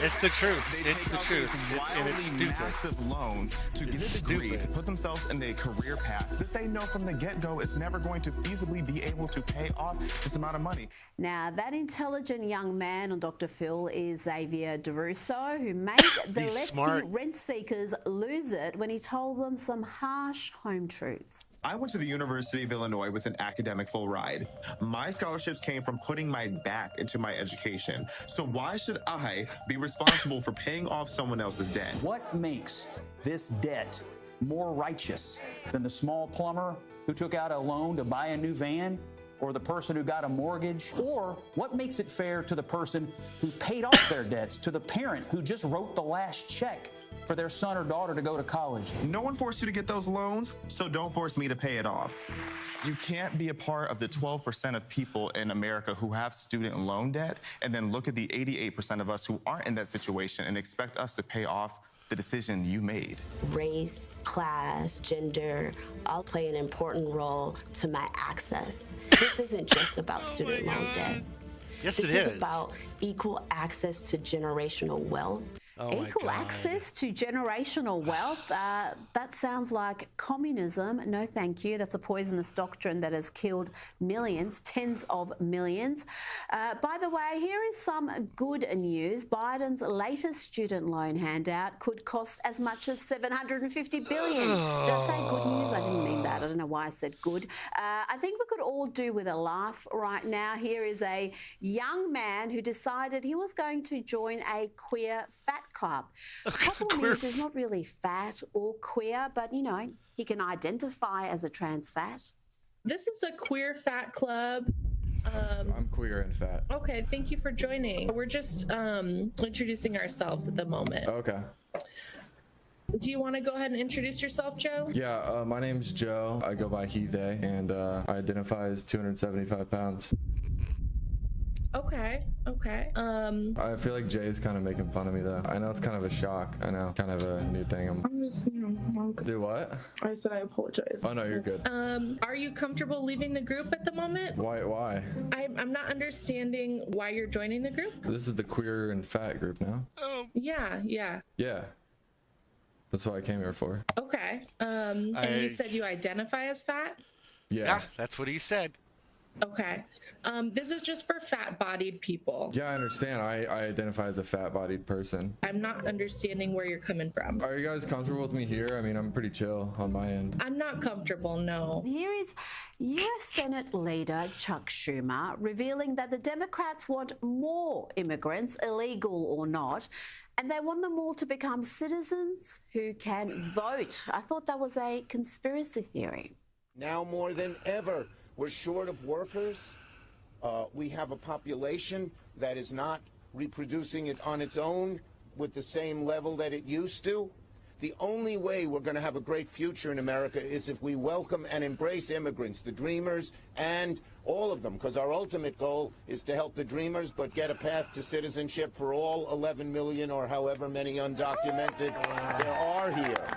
It's the truth. It's the truth. And it's stupid. Massive loans to get a degree, to put themselves in a career path that they know from the get-go is never going to feasibly be able to pay off this amount of money. Now, that intelligent young man on Dr. Phil is Xavier DeRusso, who made the lefty rent seekers lose it when he told them some harsh home truths. I went to the University of Illinois with an academic full ride. My scholarships came from putting my back into my education. So why should I be responsible for paying off someone else's debt? What makes this debt more righteous than the small plumber who took out a loan to buy a new van, or the person who got a mortgage? Or what makes it fair to the person who paid off their debts, to the parent who just wrote the last check for their son or daughter to go to college? No one forced you to get those loans, so don't force me to pay it off. You can't be a part of the 12% of people in America who have student loan debt and then look at the 88% of us who aren't in that situation and expect us to pay off the decision you made. Race, class, gender, all play an important role to my access. This isn't just about student loan debt. Yes, this it is. This is about equal access to generational wealth. Equal access to generational wealth. That sounds like communism. No, thank you. That's a poisonous doctrine that has killed millions, tens of millions. By the way, here is some good news. Biden's latest student loan handout could cost as much as $750 billion. Did I say good news? I didn't mean that. I don't know why I said good. I think we could all do with a laugh right now. Here is a young man who decided he was going to join a queer fat club. A couple means he's not really fat or queer, but, you know, he can identify as a trans fat. This is a queer fat club. I'm queer and fat. Okay, thank you for joining. We're just introducing ourselves at the moment. Okay. Do you want to go ahead and introduce yourself, Joe? Yeah, my name's Joe. I go by he, they, and I identify as 275 pounds. Okay. I feel like Jay's kind of making fun of me, though. I know it's kind of a shock. I know, kind of a new thing. I'm just, Do what? I said I apologize. Oh, no, you're good. Are you comfortable leaving the group at the moment? Why? I'm not understanding why you're joining the group. This is the queer and fat group now? Yeah. Yeah. That's what I came here for. Okay. And you said you identify as fat? Yeah. That's what he said. Okay. This is just for fat-bodied people. Yeah, I understand. I identify as a fat-bodied person. I'm not understanding where you're coming from. Are you guys comfortable with me here? I mean, I'm pretty chill on my end. I'm not comfortable, no. Here is U.S. Senate leader Chuck Schumer revealing that the Democrats want more immigrants, illegal or not, and they want them all to become citizens who can vote. I thought that was a conspiracy theory. Now more than ever, we're short of workers. We have a population that is not reproducing it on its own with the same level that it used to. The only way we're going to have a great future in America is if we welcome and embrace immigrants, the dreamers, and all of them, because our ultimate goal is to help the dreamers, but get a path to citizenship for all 11 million or however many undocumented there are here.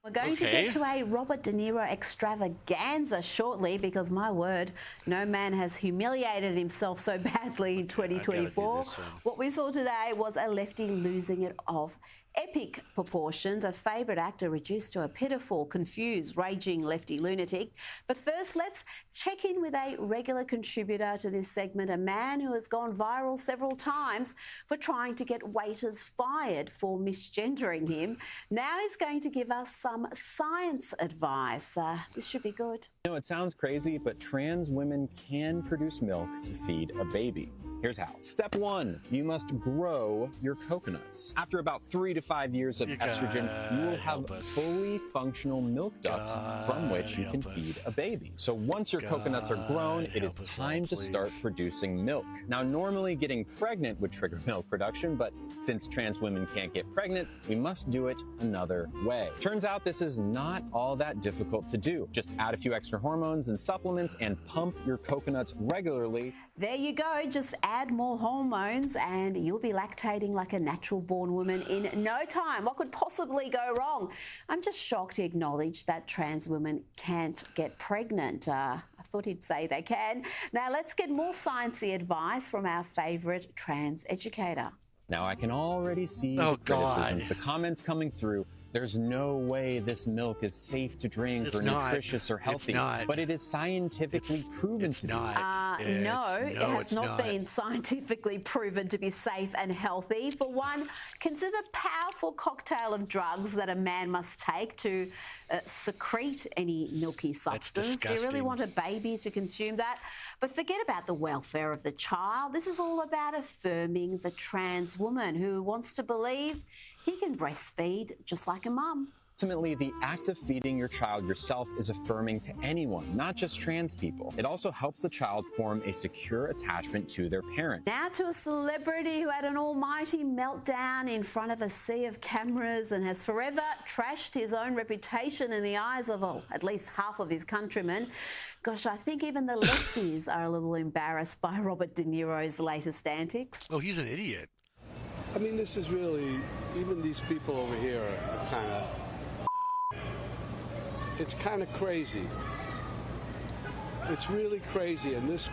We're going to get to a Robert De Niro extravaganza shortly because, my word, no man has humiliated himself so badly in 2024. What we saw today was a lefty losing it of epic proportions, a favourite actor reduced to a pitiful, confused, raging lefty lunatic. But first, let's check in with a regular contributor to this segment, a man who has gone viral several times for trying to get waiters fired for misgendering him. Now he's going to give us some science advice. This should be good. You know, it sounds crazy, but trans women can produce milk to feed a baby. Here's how. Step 1, you must grow your coconuts. After about 3 to 5 years of estrogen, you will have fully functional milk ducts from which you can feed a baby. So once your coconuts are grown, it is time to start producing milk. Now, normally getting pregnant would trigger milk production, but since trans women can't get pregnant, we must do it another way. Turns out this is not all that difficult to do. Just add a few extra hormones and supplements and pump your coconuts regularly. There you go. Just add more hormones and you'll be lactating like a natural-born woman in no time. What could possibly go wrong? I'm just shocked he acknowledged that trans women can't get pregnant. I thought he'd say they can. Now let's get more sciencey advice from our favourite trans educator. Now I can already see the criticisms, the comments coming through. There's no way this milk is safe to drink or nutritious or healthy, but it is scientifically proven to be. No, it has not been scientifically proven to be safe and healthy. For one, consider the powerful cocktail of drugs that a man must take to secrete any milky substance. Do you really want a baby to consume that? But forget about the welfare of the child. This is all about affirming the trans woman who wants to believe he can breastfeed just like a mum. Ultimately, the act of feeding your child yourself is affirming to anyone, not just trans people. It also helps the child form a secure attachment to their parent. Now to a celebrity who had an almighty meltdown in front of a sea of cameras and has forever trashed his own reputation in the eyes of at least half of his countrymen. Gosh, I think even the lefties are a little embarrassed by Robert De Niro's latest antics. Oh, he's an idiot. I mean, this is really, even these people over here are kind of, it's kind of crazy. It's really crazy, and this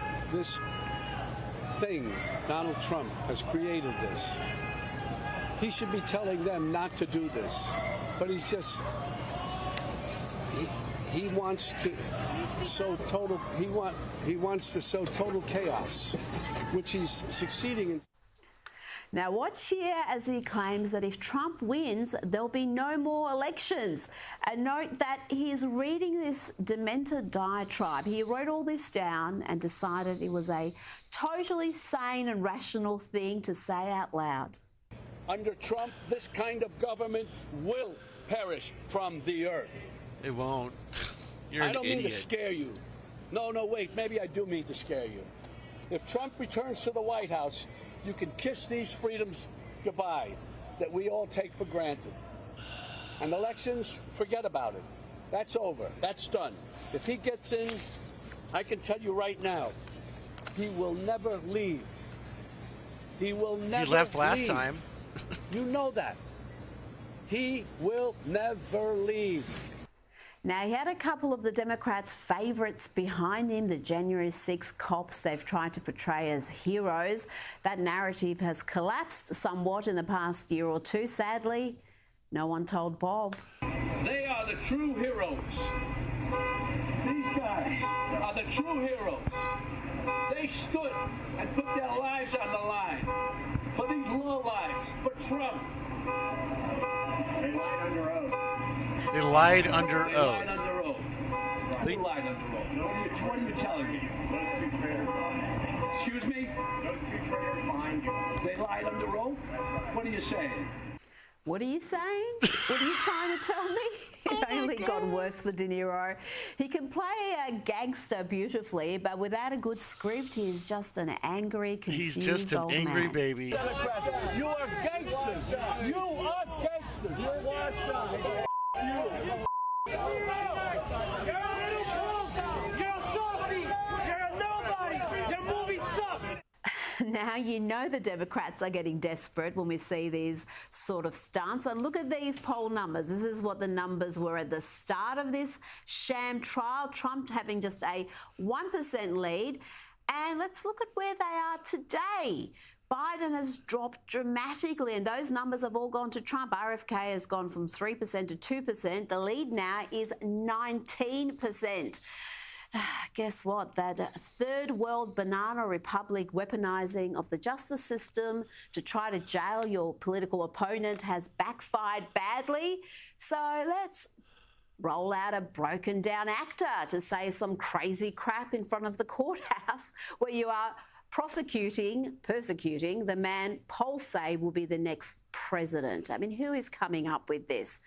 thing, Donald Trump has created this. He should be telling them not to do this, but he's just, he wants to sow total, he wants to sow total chaos, which he's succeeding in. Now watch here as he claims that if Trump wins, there'll be no more elections. And note that he is reading this demented diatribe. He wrote all this down and decided it was a totally sane and rational thing to say out loud. Under Trump, this kind of government will perish from the earth. It won't. You're an idiot. I don't mean to scare you. No, wait, maybe I do mean to scare you. If Trump returns to the White House, you can kiss these freedoms goodbye that we all take for granted. And elections, forget about it. That's over. That's done. If he gets in, I can tell you right now, he will never leave. He will never leave. He left last time. You know that. He will never leave. Now, he had a couple of the Democrats' favourites behind him, the January 6 cops they've tried to portray as heroes. That narrative has collapsed somewhat in the past year or two, sadly. No one told Bob. They are the true heroes. These guys are the true heroes. They stood and put their lives on the line for these lowlives, for Trump. They lied under oath. They lied under They oath. lied under oath. Who lied under oath? What are you telling me? Excuse me? They lied under oath? What are you saying? What are you saying? What are you trying to tell me? It only got worse for De Niro. He can play a gangster beautifully, but without a good script, he's just an angry, confused He's just an old angry man. baby. Democrats, you are gangsters. You are gangsters. You're washed up. You're a softie. You're a nobody. Your movies suck. Now you know the Democrats are getting desperate when we see these sort of stunts. And look at these poll numbers. This is what the numbers were at the start of this sham trial. Trump having just a 1% lead. And let's look at where they are today. Biden has dropped dramatically, and those numbers have all gone to Trump. RFK has gone from 3% to 2%. The lead now is 19%. Guess what? That third world banana republic weaponizing of the justice system to try to jail your political opponent has backfired badly. So let's roll out a broken down actor to say some crazy crap in front of the courthouse where you are persecuting the man polls say will be the next president. I mean, who is coming up with this?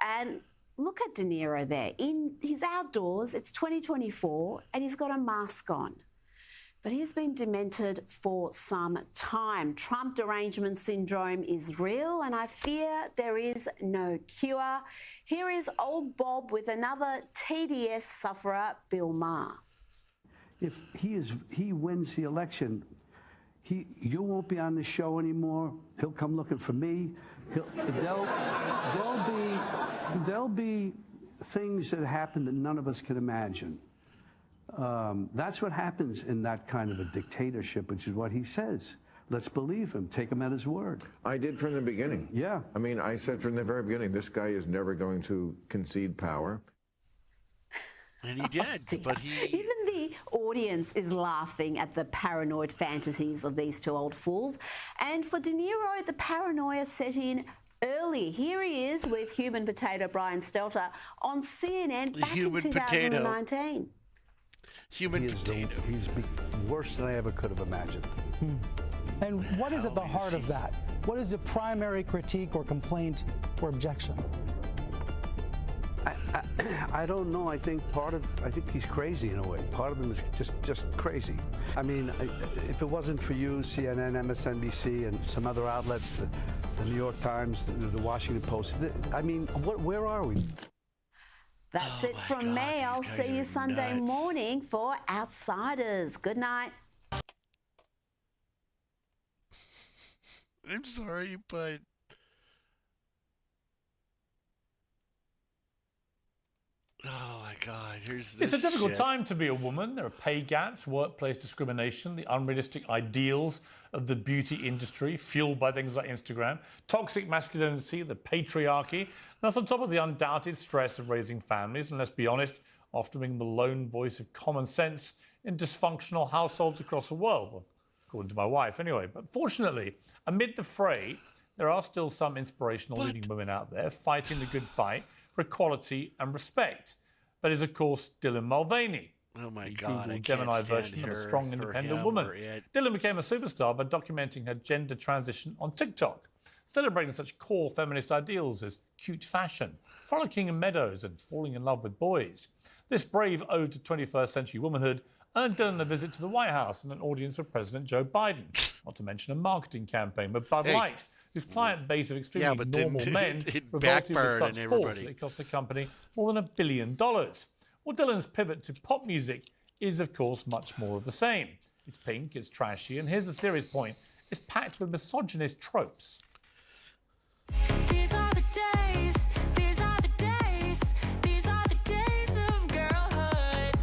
And look at De Niro there. He's outdoors, it's 2024, and he's got a mask on. But he's been demented for some time. Trump derangement syndrome is real, and I fear there is no cure. Here is old Bob with another TDS sufferer, Bill Maher. If he wins the election, you won't be on the show anymore. He'll come looking for me. There'll be things that happen that none of us can imagine. That's what happens in that kind of a dictatorship, which is what he says. Let's believe him. Take him at his word. I did from the beginning. Yeah. I mean, I said from the very beginning, this guy is never going to concede power. And he did, but he... Even the audience is laughing at the paranoid fantasies of these two old fools. And for De Niro, the paranoia set in early. Here he is with human potato Brian Stelter on CNN back in 2019. Human potato. He's worse than I ever could have imagined. And what is at the heart of that? What is the primary critique or complaint or objection? I don't know. I think he's crazy in a way. Part of him is just crazy. I mean, if it wasn't for you, CNN, MSNBC, and some other outlets, the New York Times, the Washington Post, I mean, where are we? That's it from me. I'll see you Sunday morning for Outsiders. Good night. I'm sorry, but... Oh my God, here's this It's a difficult shit. time to be a woman. There are pay gaps, workplace discrimination, the unrealistic ideals of the beauty industry, fueled by things like Instagram, toxic masculinity, the patriarchy. And that's on top of the undoubted stress of raising families, and let's be honest, often being the lone voice of common sense in dysfunctional households across the world. Well, according to my wife, anyway. But fortunately, amid the fray, there are still some inspirational leading women out there fighting the good fight for equality and respect. That is, of course, Dylan Mulvaney. Oh my the God, Google I Gemini can't stand version of a her, strong, or independent him, woman. or it. Dylan became a superstar by documenting her gender transition on TikTok, celebrating such core feminist ideals as cute fashion, frolicking in meadows, and falling in love with boys. This brave ode to 21st century womanhood earned Dylan a visit to the White House and an audience with President Joe Biden, not to mention a marketing campaign with Bud Light, whose client base of extremely normal men it revolted with backfired such on force everybody. that it cost the company more than $1 billion. Well, Dylan's pivot to pop music is, of course, much more of the same. It's pink, it's trashy, and here's the serious point. It's packed with misogynist tropes. These are the days, these are the days, these are the days of girlhood.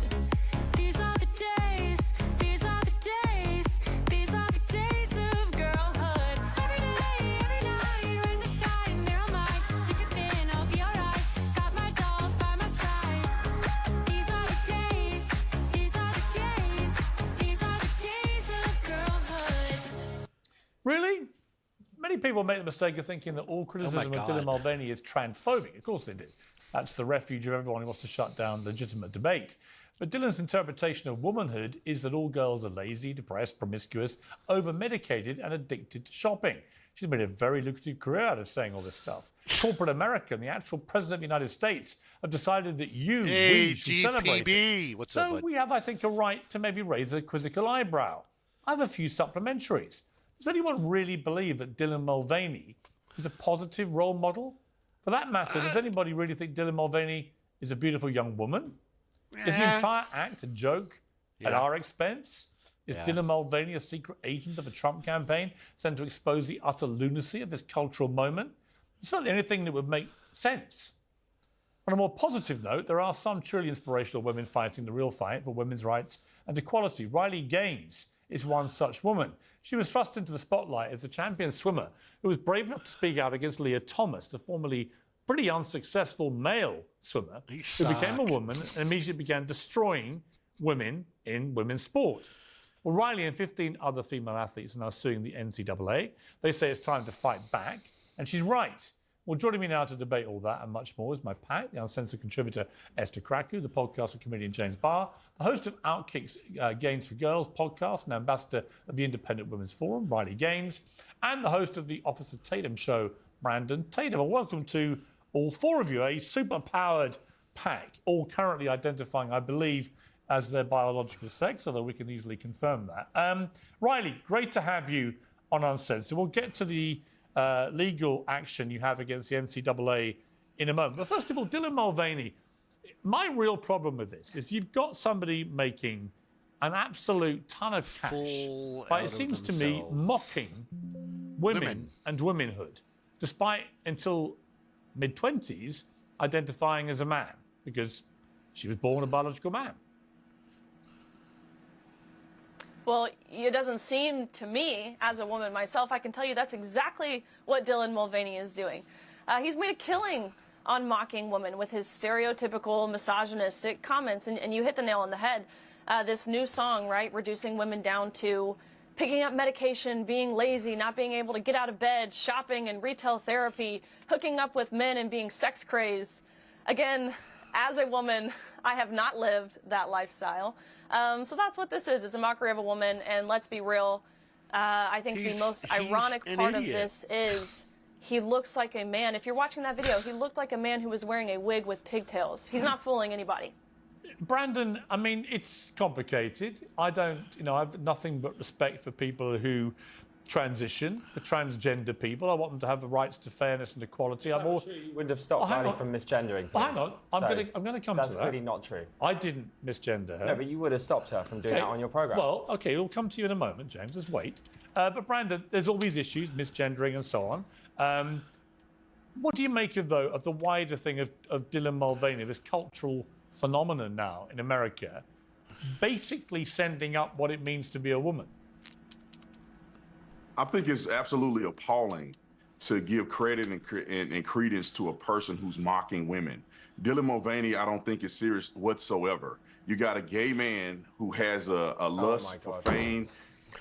These are the days, these are the days, these are the days of girlhood. Every night you raise a shine, they're all mine. Thick or thin, I'll be alright. Got my dolls by my side. These are the days, these are the days, these are people make the mistake of thinking that all criticism of Dylan Mulvaney is transphobic. Of course they do. That's the refuge of everyone who wants to shut down legitimate debate. But Dylan's interpretation of womanhood is that all girls are lazy, depressed, promiscuous, over-medicated and addicted to shopping. She's made a very lucrative career out of saying all this stuff. Corporate America and the actual President of the United States have decided that we should celebrate it. What's so up, bud? we have, I think, a right to maybe raise a quizzical eyebrow. I have a few supplementaries. Does anyone really believe that Dylan Mulvaney is a positive role model? For that matter, does anybody really think Dylan Mulvaney is a beautiful young woman? Is the entire act a joke at our expense? Is Dylan Mulvaney a secret agent of the Trump campaign sent to expose the utter lunacy of this cultural moment? It's not the only thing that would make sense. On a more positive note, there are some truly inspirational women fighting the real fight for women's rights and equality. Riley Gaines is one such woman. She was thrust into the spotlight as a champion swimmer who was brave enough to speak out against Leah Thomas, the formerly pretty unsuccessful male swimmer who became a woman and immediately began destroying women in women's sport. Well, Riley and 15 other female athletes are now suing the NCAA. They say it's time to fight back, and she's right. Well, joining me now to debate all that and much more is my pack, the uncensored contributor Esther Kraku, the podcaster comedian James Barr, the host of Outkick's Gains for Girls podcast and ambassador of the Independent Women's Forum, Riley Gaines, and the host of the Officer Tatum show, Brandon Tatum. Well, welcome to all four of you, a super-powered pack, all currently identifying, I believe, as their biological sex, although we can easily confirm that. Riley, great to have you on Uncensored. We'll get to the legal action you have against the NCAA in a moment. But first of all, Dylan Mulvaney, my real problem with this is you've got somebody making an absolute ton of cash by, it seems to me, mocking women and womanhood, despite until mid-20s identifying as a man because she was born a biological man. Well, it doesn't seem to me, as a woman myself, I can tell you that's exactly what Dylan Mulvaney is doing. He's made a killing on mocking women with his stereotypical misogynistic comments, and you hit the nail on the head. This new song, right, reducing women down to picking up medication, being lazy, not being able to get out of bed, shopping and retail therapy, hooking up with men and being sex crazed. Again, as a woman, I have not lived that lifestyle. So that's what this is. It's a mockery of a woman, and let's be real. I think the most ironic part of this is he looks like a man. If you're watching that video, he looked like a man who was wearing a wig with pigtails. He's not fooling anybody. Brandon, I mean, it's complicated. I have nothing but respect for people who transition, for transgender people. I want them to have the rights to fairness and equality. I'm sure you wouldn't have stopped Riley from misgendering. Hang on, I'm going to come to that. That's clearly not true. I didn't misgender her. No, but you would have stopped her from doing that on your programme. Well, OK, we'll come to you in a moment, James. Just wait. But Brandon, there's all these issues, misgendering and so on. What do you make of the wider thing of Dylan Mulvaney, this cultural phenomenon now in America, basically sending up what it means to be a woman? I think it's absolutely appalling to give credit and credence to a person who's mocking women. Dylan Mulvaney, I don't think is serious whatsoever. You got a gay man who has a lust for fame,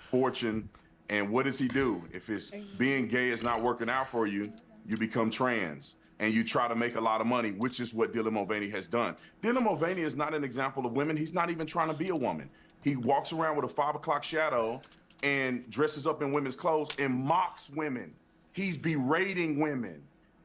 fortune, and what does he do? If it's being gay is not working out for you, you become trans and you try to make a lot of money, which is what Dylan Mulvaney has done. Dylan Mulvaney is not an example of women. He's not even trying to be a woman. He walks around with a 5 o'clock shadow and dresses up in women's clothes and mocks women. He's berating women.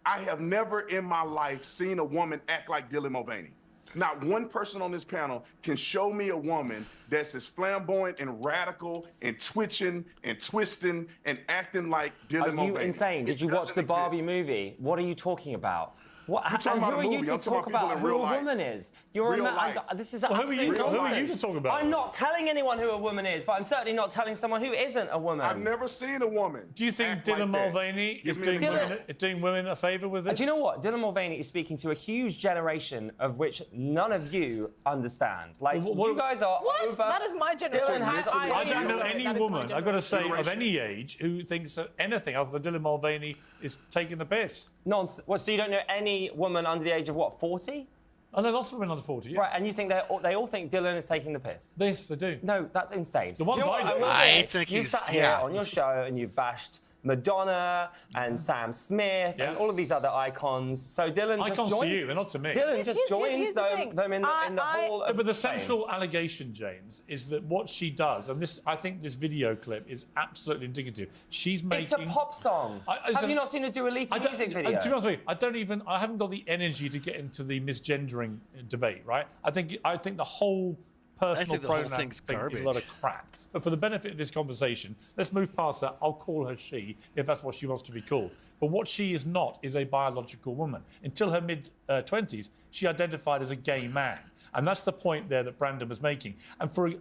I have never in my life seen a woman act like Dylan Mulvaney. Not one person on this panel can show me a woman that's as flamboyant and radical and twitching and twisting and acting like Dylan Mulvaney. Are you insane? Did you watch the Barbie movie? What are you talking about? What, and who are you to talk about who a woman is? You're a man. This is absolute nonsense. Who are you to talk about? I'm not telling anyone who a woman is, but I'm certainly not telling someone who isn't a woman. I've never seen a woman. Do you think Dylan Mulvaney is doing women a favour with this? Do you know what? Dylan Mulvaney is speaking to a huge generation of which none of you understand. Like, you guys are over... That is my generation. I don't know any woman, I've got to say, of any age who thinks that anything other than Dylan Mulvaney is taking the piss. Nonsense. What, so you don't know any woman under the age of, what, 40? I know lots of women under 40, yeah. Right, and you think they all think Dylan is taking the piss? Yes, they do. No, that's insane. The ones you know I think you've sat here on your show and you've bashed Madonna and Sam Smith and all of these other icons. So Dylan just Icons joins, to you, they're not to me. Dylan just joins here's the thing. them in the whole of But the fame. central allegation, James, is that what she does, and this, I think this video clip is absolutely indicative. She's making... It's a pop song. Have you not seen a Dua Lipa music video? To be honest with you, I haven't got the energy to get into the misgendering debate, right? I think the whole personal pronoun thing is a lot of crap. But for the benefit of this conversation, let's move past that. I'll call her she, if that's what she wants to be called. But what she is not is a biological woman. Until her mid-20s, she identified as a gay man. And that's the point there that Brandon was making. And for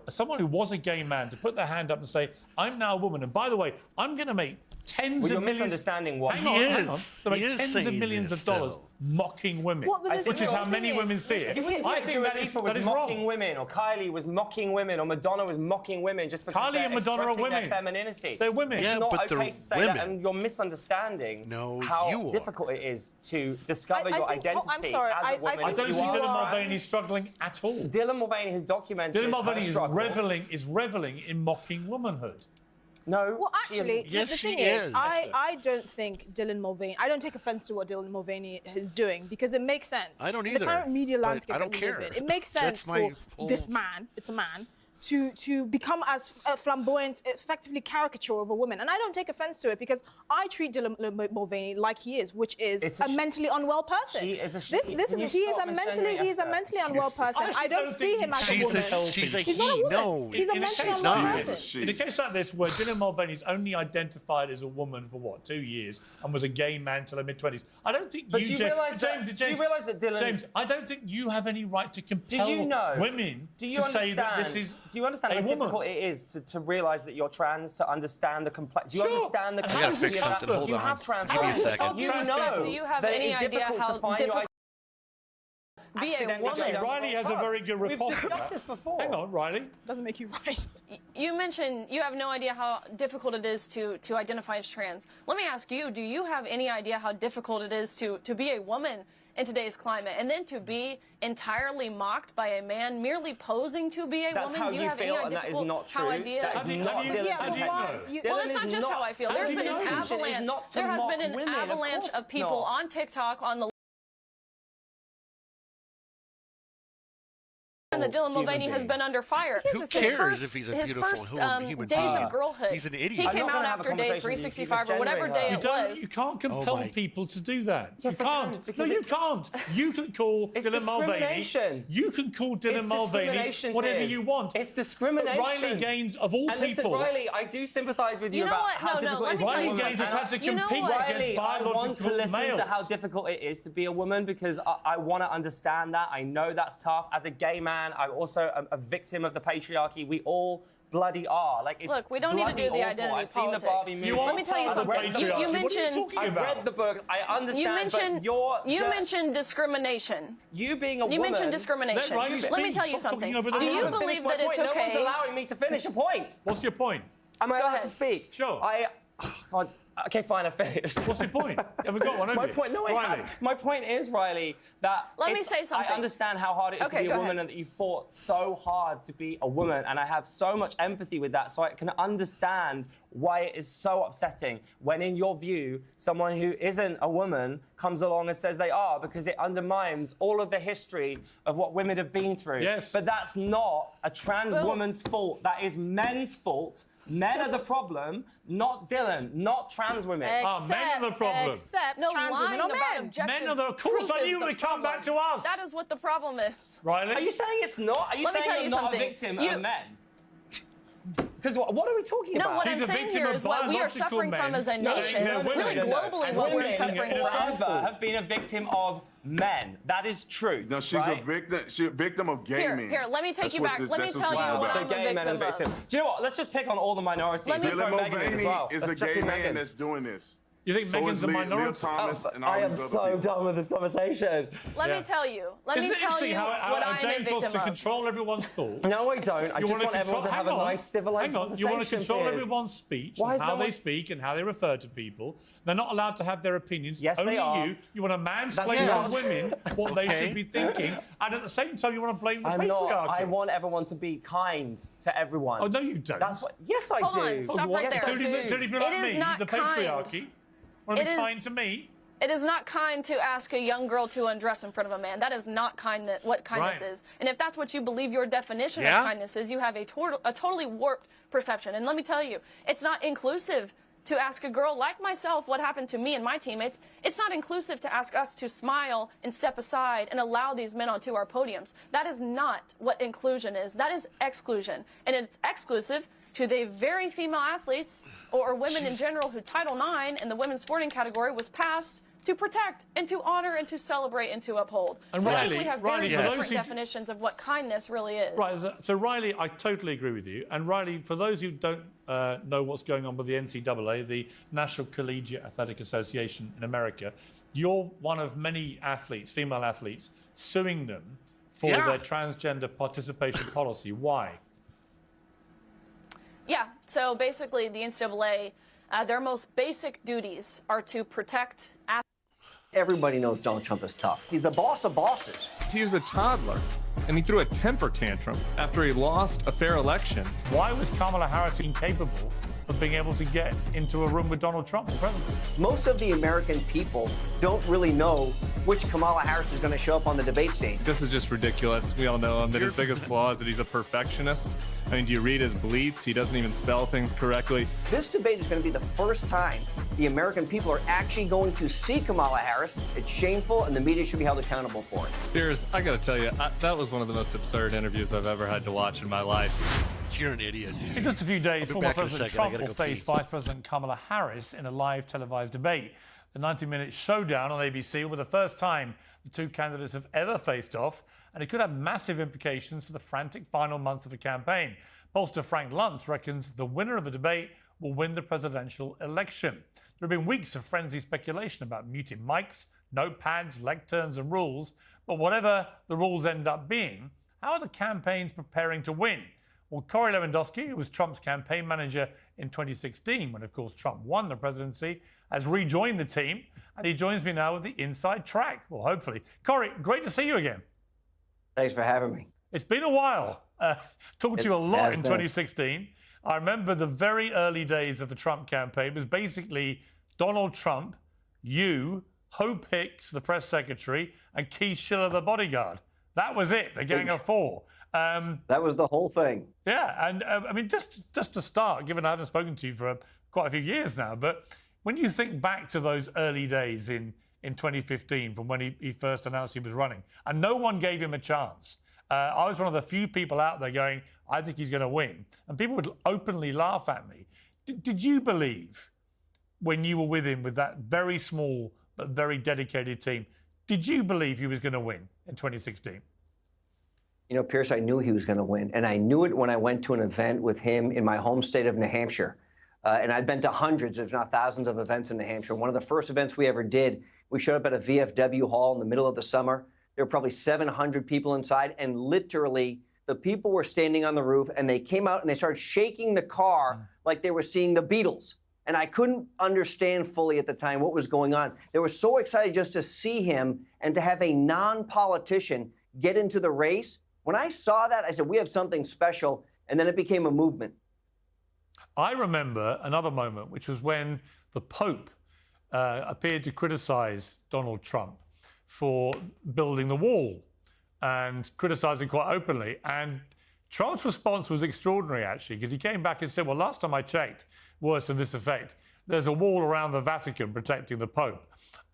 someone who was a gay man to put their hand up and say, I'm now a woman, and by the way, I'm going to make tens of you're millions... misunderstanding what... Hang on. So make tens of millions of dollars mocking women, which is how many women see it. I think that is mocking wrong. women, or Kylie was mocking women, or Madonna was mocking women just because Kylie and Madonna are women. Their femininity. They're women. It's Yeah, not but okay they're to say women. that, and you're misunderstanding how difficult it is to discover your identity I'm sorry, as a woman. I don't see Dylan Mulvaney struggling at all. Dylan Mulvaney has documented Dylan Mulvaney her is struggle. reveling in mocking womanhood. No. Well, actually, the thing is, I don't think Dylan Mulvaney. I don't take offense to what Dylan Mulvaney is doing because it makes sense. I don't In either. the current media but landscape I don't that we care. live in, it makes sense That's my for this man. It's a man. To become as flamboyant, effectively caricature of a woman. And I don't take offense to it because I treat Dylan Mulvaney like he is, which is a mentally unwell person. She is a he is a mentally unwell person. I don't see him as a woman. She's a He's not a he. woman. No, He's a mentally unwell person. In a case like this, where Dylan Mulvaney's only identified as a woman for what, 2 years, and was a gay man till her mid-20s, I don't think But you, do you realise that Dylan... James, I don't think you have any right to compel women to say that this is. Do you understand how difficult it is to realise that you're trans, to understand the complex? Do you understand the complexity of that? You have trans Give me a rights. second. You know Do you have that any it is idea difficult how to find your difficult be a woman? Riley has a very good We've riposte. discussed this before. Hang on, Riley. Doesn't make you right. You mentioned you have no idea how difficult it is to identify as trans. Let me ask you, do you have any idea how difficult it is to be a woman in today's climate, and then to be entirely mocked by a man merely posing to be a That's woman? how Do you you have feel, any and that is difficult not how true. idea? That is not Dylan's intention. Well, it's not just how I feel. There's been an avalanche. There has been an avalanche of people on TikTok on the and that Dylan Mulvaney has been under fire. Who cares if he's a beautiful human days being? of girlhood. He's an idiot. He came out after day 365 or whatever day it was. You can't compel people to do that. Yes, you I can't. can, No, because you can't. You can call It's Dylan Mulvaney. discrimination. You can call Dylan It's Mulvaney discrimination, whatever Piers. you want. It's discrimination. But Riley Gaines, of all and listen, people... Riley, I do sympathise with you, know about what? how No, difficult let it is me to tell be a you woman. Riley Gaines has had to You know compete what? against Riley, I want to biological listen males. to how difficult it is to be a woman because I want to understand that. I know that's tough. As a gay man, I'm also a victim of the patriarchy. We all bloody are. Like, it's Look, we don't need to do the bloody identity awful. I've seen the politics. Barbie movie. Let me tell you something. You mentioned. I've read the book. I understand. But you mentioned discrimination. You being a woman. You mentioned discrimination. Let me tell you something. Do you believe that it's okay? No one's allowing me to finish a point. What's your point? Am I allowed to speak? Sure. God. Okay, fine, I finished. What's your point? You haven't got one, have My you? point, no, I Riley. haven't. My point is, Riley, that Let me say something. I understand how hard it is to be a woman and that you fought so hard to be a woman, and I have so much empathy with that, so I can understand why it is so upsetting when, in your view, someone who isn't a woman comes along and says they are, because it undermines all of the history of what women have been through. Yes. But that's not a trans woman's fault. That is men's fault. Men are the problem, not Dylan, not trans women. men are the problem. Except No, trans women are men. Men are the... Of course, I knew it would come back to us. That is what the problem is. Riley? Are you saying it's not? Are you Let me saying tell you're you not something. a victim of men? Because what are we talking No, about? what I'm saying here is what we are suffering from as a nation. Really globally, what we're suffering from. Forever have been a victim of men. That is true. No, she's a victim. She's a victim of gay men. Here, let me take That's you what back. this- Let me that's tell you it's what So I'm gay a men are victim victim. of. Do you know what? Let's just pick on all the minorities. Let me- Dylan Megan in as Mulvaney well. is Let's a chuck gay in man Megan. that's doing this. You think So Megan's is a Leah minority? Thomas and all I am these other so people. done with this conversation. Let me tell you. Let Isn't me it tell interesting you how what I'm a James wants victim to of. control everyone's thoughts? No, I don't. I You just wanna want everyone to control- have a hang on, nice, civilized hang on. You want to conversation, control Piers. everyone's speech Why and is how no they one- speak and how they refer to people. They're not allowed to have their opinions. Yes, Only they are. You want to mansplain That's not- to women what they Okay. should be thinking, and at the same time you want to blame the I'm patriarchy. not. I want everyone to be kind to everyone. Oh, no, you don't. That's what. Yes, I Hold do. on, stop right yes, there. I do. Including people like It is me, not the kind. patriarchy. Want to It be is- kind to me? It is not kind to ask a young girl to undress in front of a man. That is not kindness. What kindness Right. is. And if that's what you believe your definition Yeah. of kindness is, you have a totally warped perception. And let me tell you, it's not inclusive to ask a girl like myself what happened to me and my teammates. It's not inclusive to ask us to smile and step aside and allow these men onto our podiums. That is not what inclusion is. That is exclusion. And it's exclusive to the very female athletes or women in general who Title IX in the women's sporting category was passed to protect and to honor and to celebrate and to uphold. And So I Riley- think we have Riley, very for those different who- definitions of what kindness really is. Right, so Riley, I totally agree with you. And Riley, for those who don't know what's going on with the NCAA, the National Collegiate Athletic Association in America, you're one of many athletes, female athletes, suing them for Yeah. their transgender participation policy. Why? Yeah, so basically the NCAA, their most basic duties are to protect athletes. Everybody knows Donald Trump is tough. He's the boss of bosses. He was a toddler, and he threw a temper tantrum after he lost a fair election. Why was Kamala Harris incapable of being able to get into a room with Donald Trump, the president? Most of the American people don't really know which Kamala Harris is going to show up on the debate stage. This is just ridiculous. We all know him that his biggest flaw is that he's a perfectionist. I mean, do you read his bleats? He doesn't even spell things correctly. This debate is going to be the first time the American people are actually going to see Kamala Harris. It's shameful, and the media should be held accountable for it. Piers, I gotta tell you, that was one of the most absurd interviews I've ever had to watch in my life. You're an idiot, dude. In just a few days, I'll be former back in a President second. I Trump gotta will go face pee. Vice President Kamala Harris in a live televised debate. The 90-minute showdown on ABC will be the first time the two candidates have ever faced off, and it could have massive implications for the frantic final months of the campaign. Pollster Frank Luntz reckons the winner of the debate will win the presidential election. There have been weeks of frenzied speculation about muted mics, notepads, lecterns, and rules, but whatever the rules end up being, how are the campaigns preparing to win? Well, Corey Lewandowski, who was Trump's campaign manager in 2016, when, of course, Trump won the presidency, has rejoined the team, and he joins me now with the inside track. Well, hopefully. Corey, great to see you again. Thanks for having me. It's been a while. Talked to you a lot has in been. 2016. I remember the very early days of the Trump campaign. It was basically Donald Trump, you, Hope Hicks, the press secretary, and Keith Schiller, the bodyguard. That was it, the gang of four. That was the whole thing. Yeah, and I mean, just to start, given I haven't spoken to you for quite a few years now, but when you think back to those early days in 2015, from when he first announced he was running, and no one gave him a chance. I was one of the few people out there going, I think he's going to win. And people would openly laugh at me. Did you believe, when you were with him with that very small but very dedicated team, did you believe he was going to win in 2016? You know, Pierce, I knew he was going to win. And I knew it when I went to an event with him in my home state of New Hampshire. And I'd been to hundreds, if not thousands, of events in New Hampshire. One of the first events we ever did, we showed up at a VFW hall in the middle of the summer. There were probably 700 people inside. And literally, the people were standing on the roof, and they came out and they started shaking the car like they were seeing the Beatles. And I couldn't understand fully at the time what was going on. They were so excited just to see him and to have a non-politician get into the race. When I saw that, I said, we have something special. And then it became a movement. I remember another moment, which was when the Pope appeared to criticize Donald Trump for building the wall and criticizing quite openly. And Trump's response was extraordinary, actually, because he came back and said, well, last time I checked, worse than this effect, there's a wall around the Vatican protecting the Pope.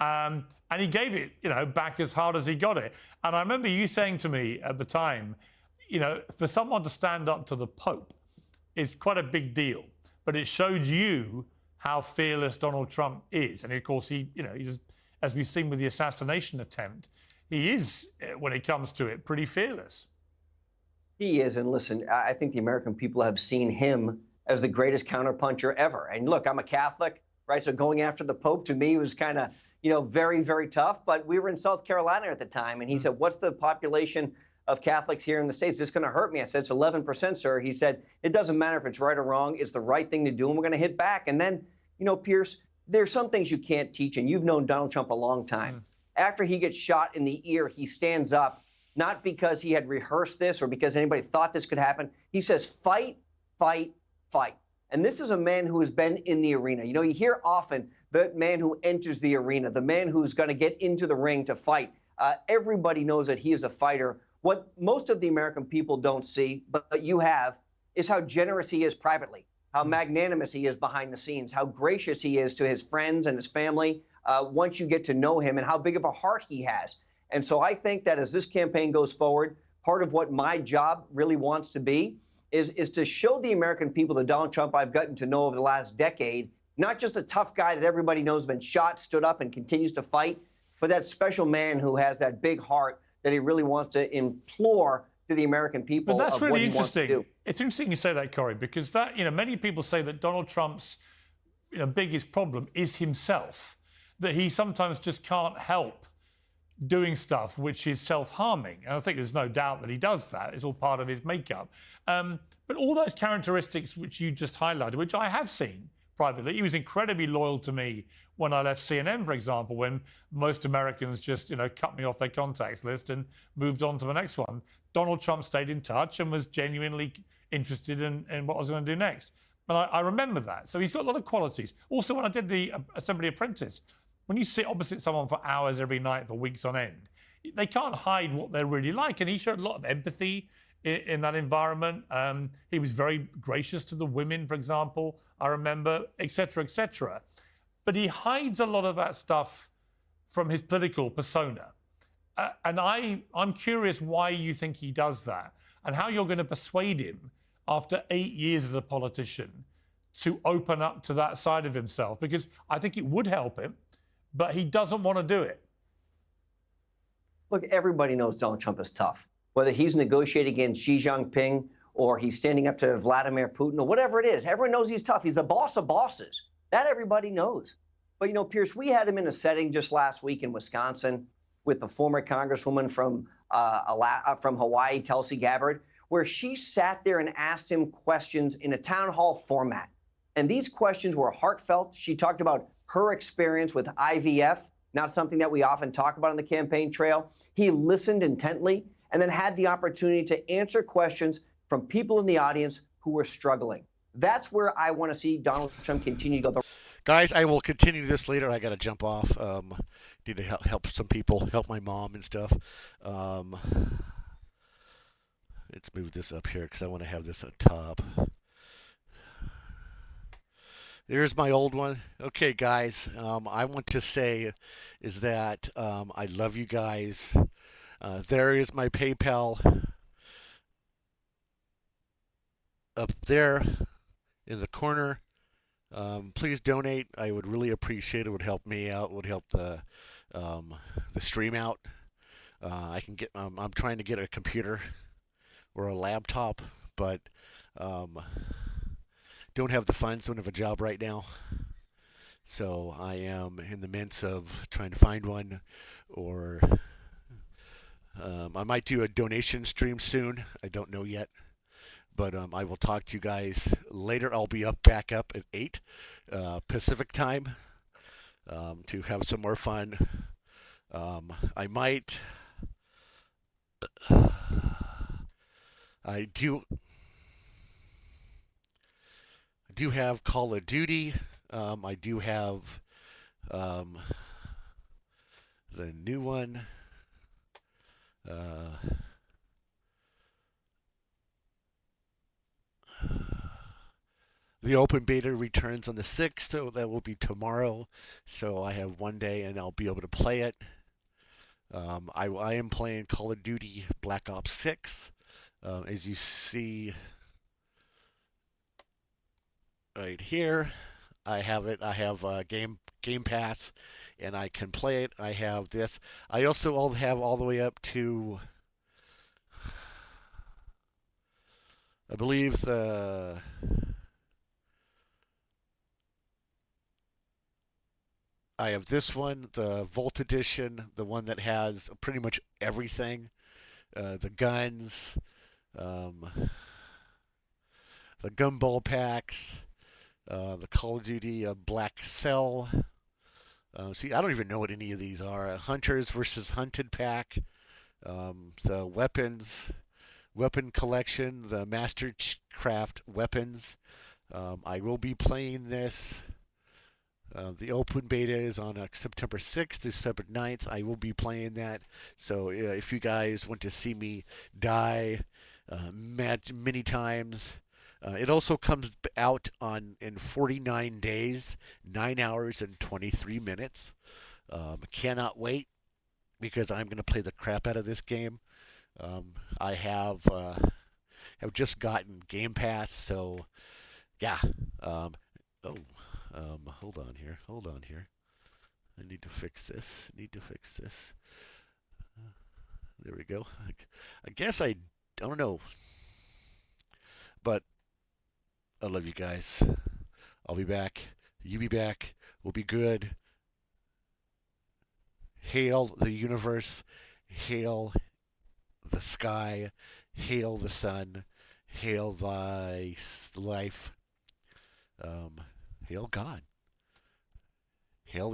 And he gave it, back as hard as he got it. And I remember you saying to me at the time, for someone to stand up to the Pope is quite a big deal. But it showed you how fearless Donald Trump is. And of course, he's, as we've seen with the assassination attempt, he is, when it comes to it, pretty fearless. He is. And listen, I think the American people have seen him as the greatest counterpuncher ever. And look, I'm a Catholic, right? So going after the Pope to me was kind of, very, very tough. But we were in South Carolina at the time, and he said, "What's the population of Catholics here in the States? Is this going to hurt me?" I said, "It's 11%, sir." He said, "It doesn't matter if it's right or wrong. It's the right thing to do, and we're going to hit back." And then, Pierce, there's some things you can't teach, and you've known Donald Trump a long time. After he gets shot in the ear, he stands up, not because he had rehearsed this or because anybody thought this could happen. He says, "Fight, fight, fight." And this is a man who has been in the arena. You hear often the man who enters the arena, the man who's going to get into the ring to fight. Everybody knows that he is a fighter. What most of the American people don't see, but you have, is how generous he is privately, how magnanimous he is behind the scenes, how gracious he is to his friends and his family once you get to know him, and how big of a heart he has. And so I think that as this campaign goes forward, part of what my job really wants to be is to show the American people the Donald Trump I've gotten to know over the last decade, not just a tough guy that everybody knows has been shot, stood up, and continues to fight, but that special man who has that big heart that he really wants to implore to the American people. But that's of what really he wants to interesting. do. It's interesting you say that, Corey, because that, many people say that Donald Trump's, biggest problem is himself, that he sometimes just can't help doing stuff which is self-harming. And I think there's no doubt that he does that. It's all part of his makeup. But all those characteristics which you just highlighted, which I have seen privately, he was incredibly loyal to me when I left CNN, for example, when most Americans just, cut me off their contacts list and moved on to the next one. Donald Trump stayed in touch and was genuinely interested in what I was going to do next. And I remember that. So he's got a lot of qualities. Also, when I did the Assembly Apprentice, when you sit opposite someone for hours every night for weeks on end, they can't hide what they're really like. And he showed a lot of empathy in that environment. He was very gracious to the women, for example, I remember, et cetera, et cetera. But he hides a lot of that stuff from his political persona. And I'm curious why you think he does that and how you're going to persuade him after 8 years as a politician to open up to that side of himself, because I think it would help him, but he doesn't want to do it. Look, everybody knows Donald Trump is tough, whether he's negotiating against Xi Jinping or he's standing up to Vladimir Putin or whatever it is. Everyone knows he's tough. He's the boss of bosses. That everybody knows. But, Pierce, we had him in a setting just last week in Wisconsin with the former Congresswoman from Hawaii, Tulsi Gabbard, where she sat there and asked him questions in a town hall format. And these questions were heartfelt. She talked about her experience with IVF, not something that we often talk about on the campaign trail. He listened intently and then had the opportunity to answer questions from people in the audience who were struggling. That's where I want to see Donald Trump continue to go. Guys, I will continue this later. I got to jump off. Need to help some people, help my mom and stuff. Let's move this up here because I want to have this on top. There's my old one. Okay, guys, I want to say is that I love you guys. There is my PayPal up there in the corner. Please donate. I would really appreciate it. It would help me out. It would help the stream out. I can get. I'm trying to get a computer or a laptop, but don't have the funds. Don't have a job right now. So I am in the midst of trying to find one, or I might do a donation stream soon. I don't know yet. But I will talk to you guys later. I'll be back up at 8 Pacific time to have some more fun. I might. I do have Call of Duty. I do have the new one. The open beta returns on the 6th, so that will be tomorrow. So I have one day and I'll be able to play it. I am playing Call of Duty Black Ops 6. As you see right here, I have it. I have Game Pass, and I can play it. I have this. I also have all the way up to, I believe, the I have this one, the Volt Edition, the one that has pretty much everything. The guns, the gumball packs, the Call of Duty Black Cell. See, I don't even know what any of these are. Hunters versus Hunted pack, the weapon collection, the Mastercraft weapons. I will be playing this. The open beta is on September 6th to September 9th. I will be playing that. So if you guys want to see me die many times, it also comes out in 49 days, 9 hours and 23 minutes. Cannot wait because I'm going to play the crap out of this game. I have just gotten Game Pass, so yeah. Hold on here. I need to fix this. There we go. I guess I don't know. But I love you guys. I'll be back. You be back. We'll be good. Hail the universe. Hail the sky. Hail the sun. Hail thy life. Hail God. Hail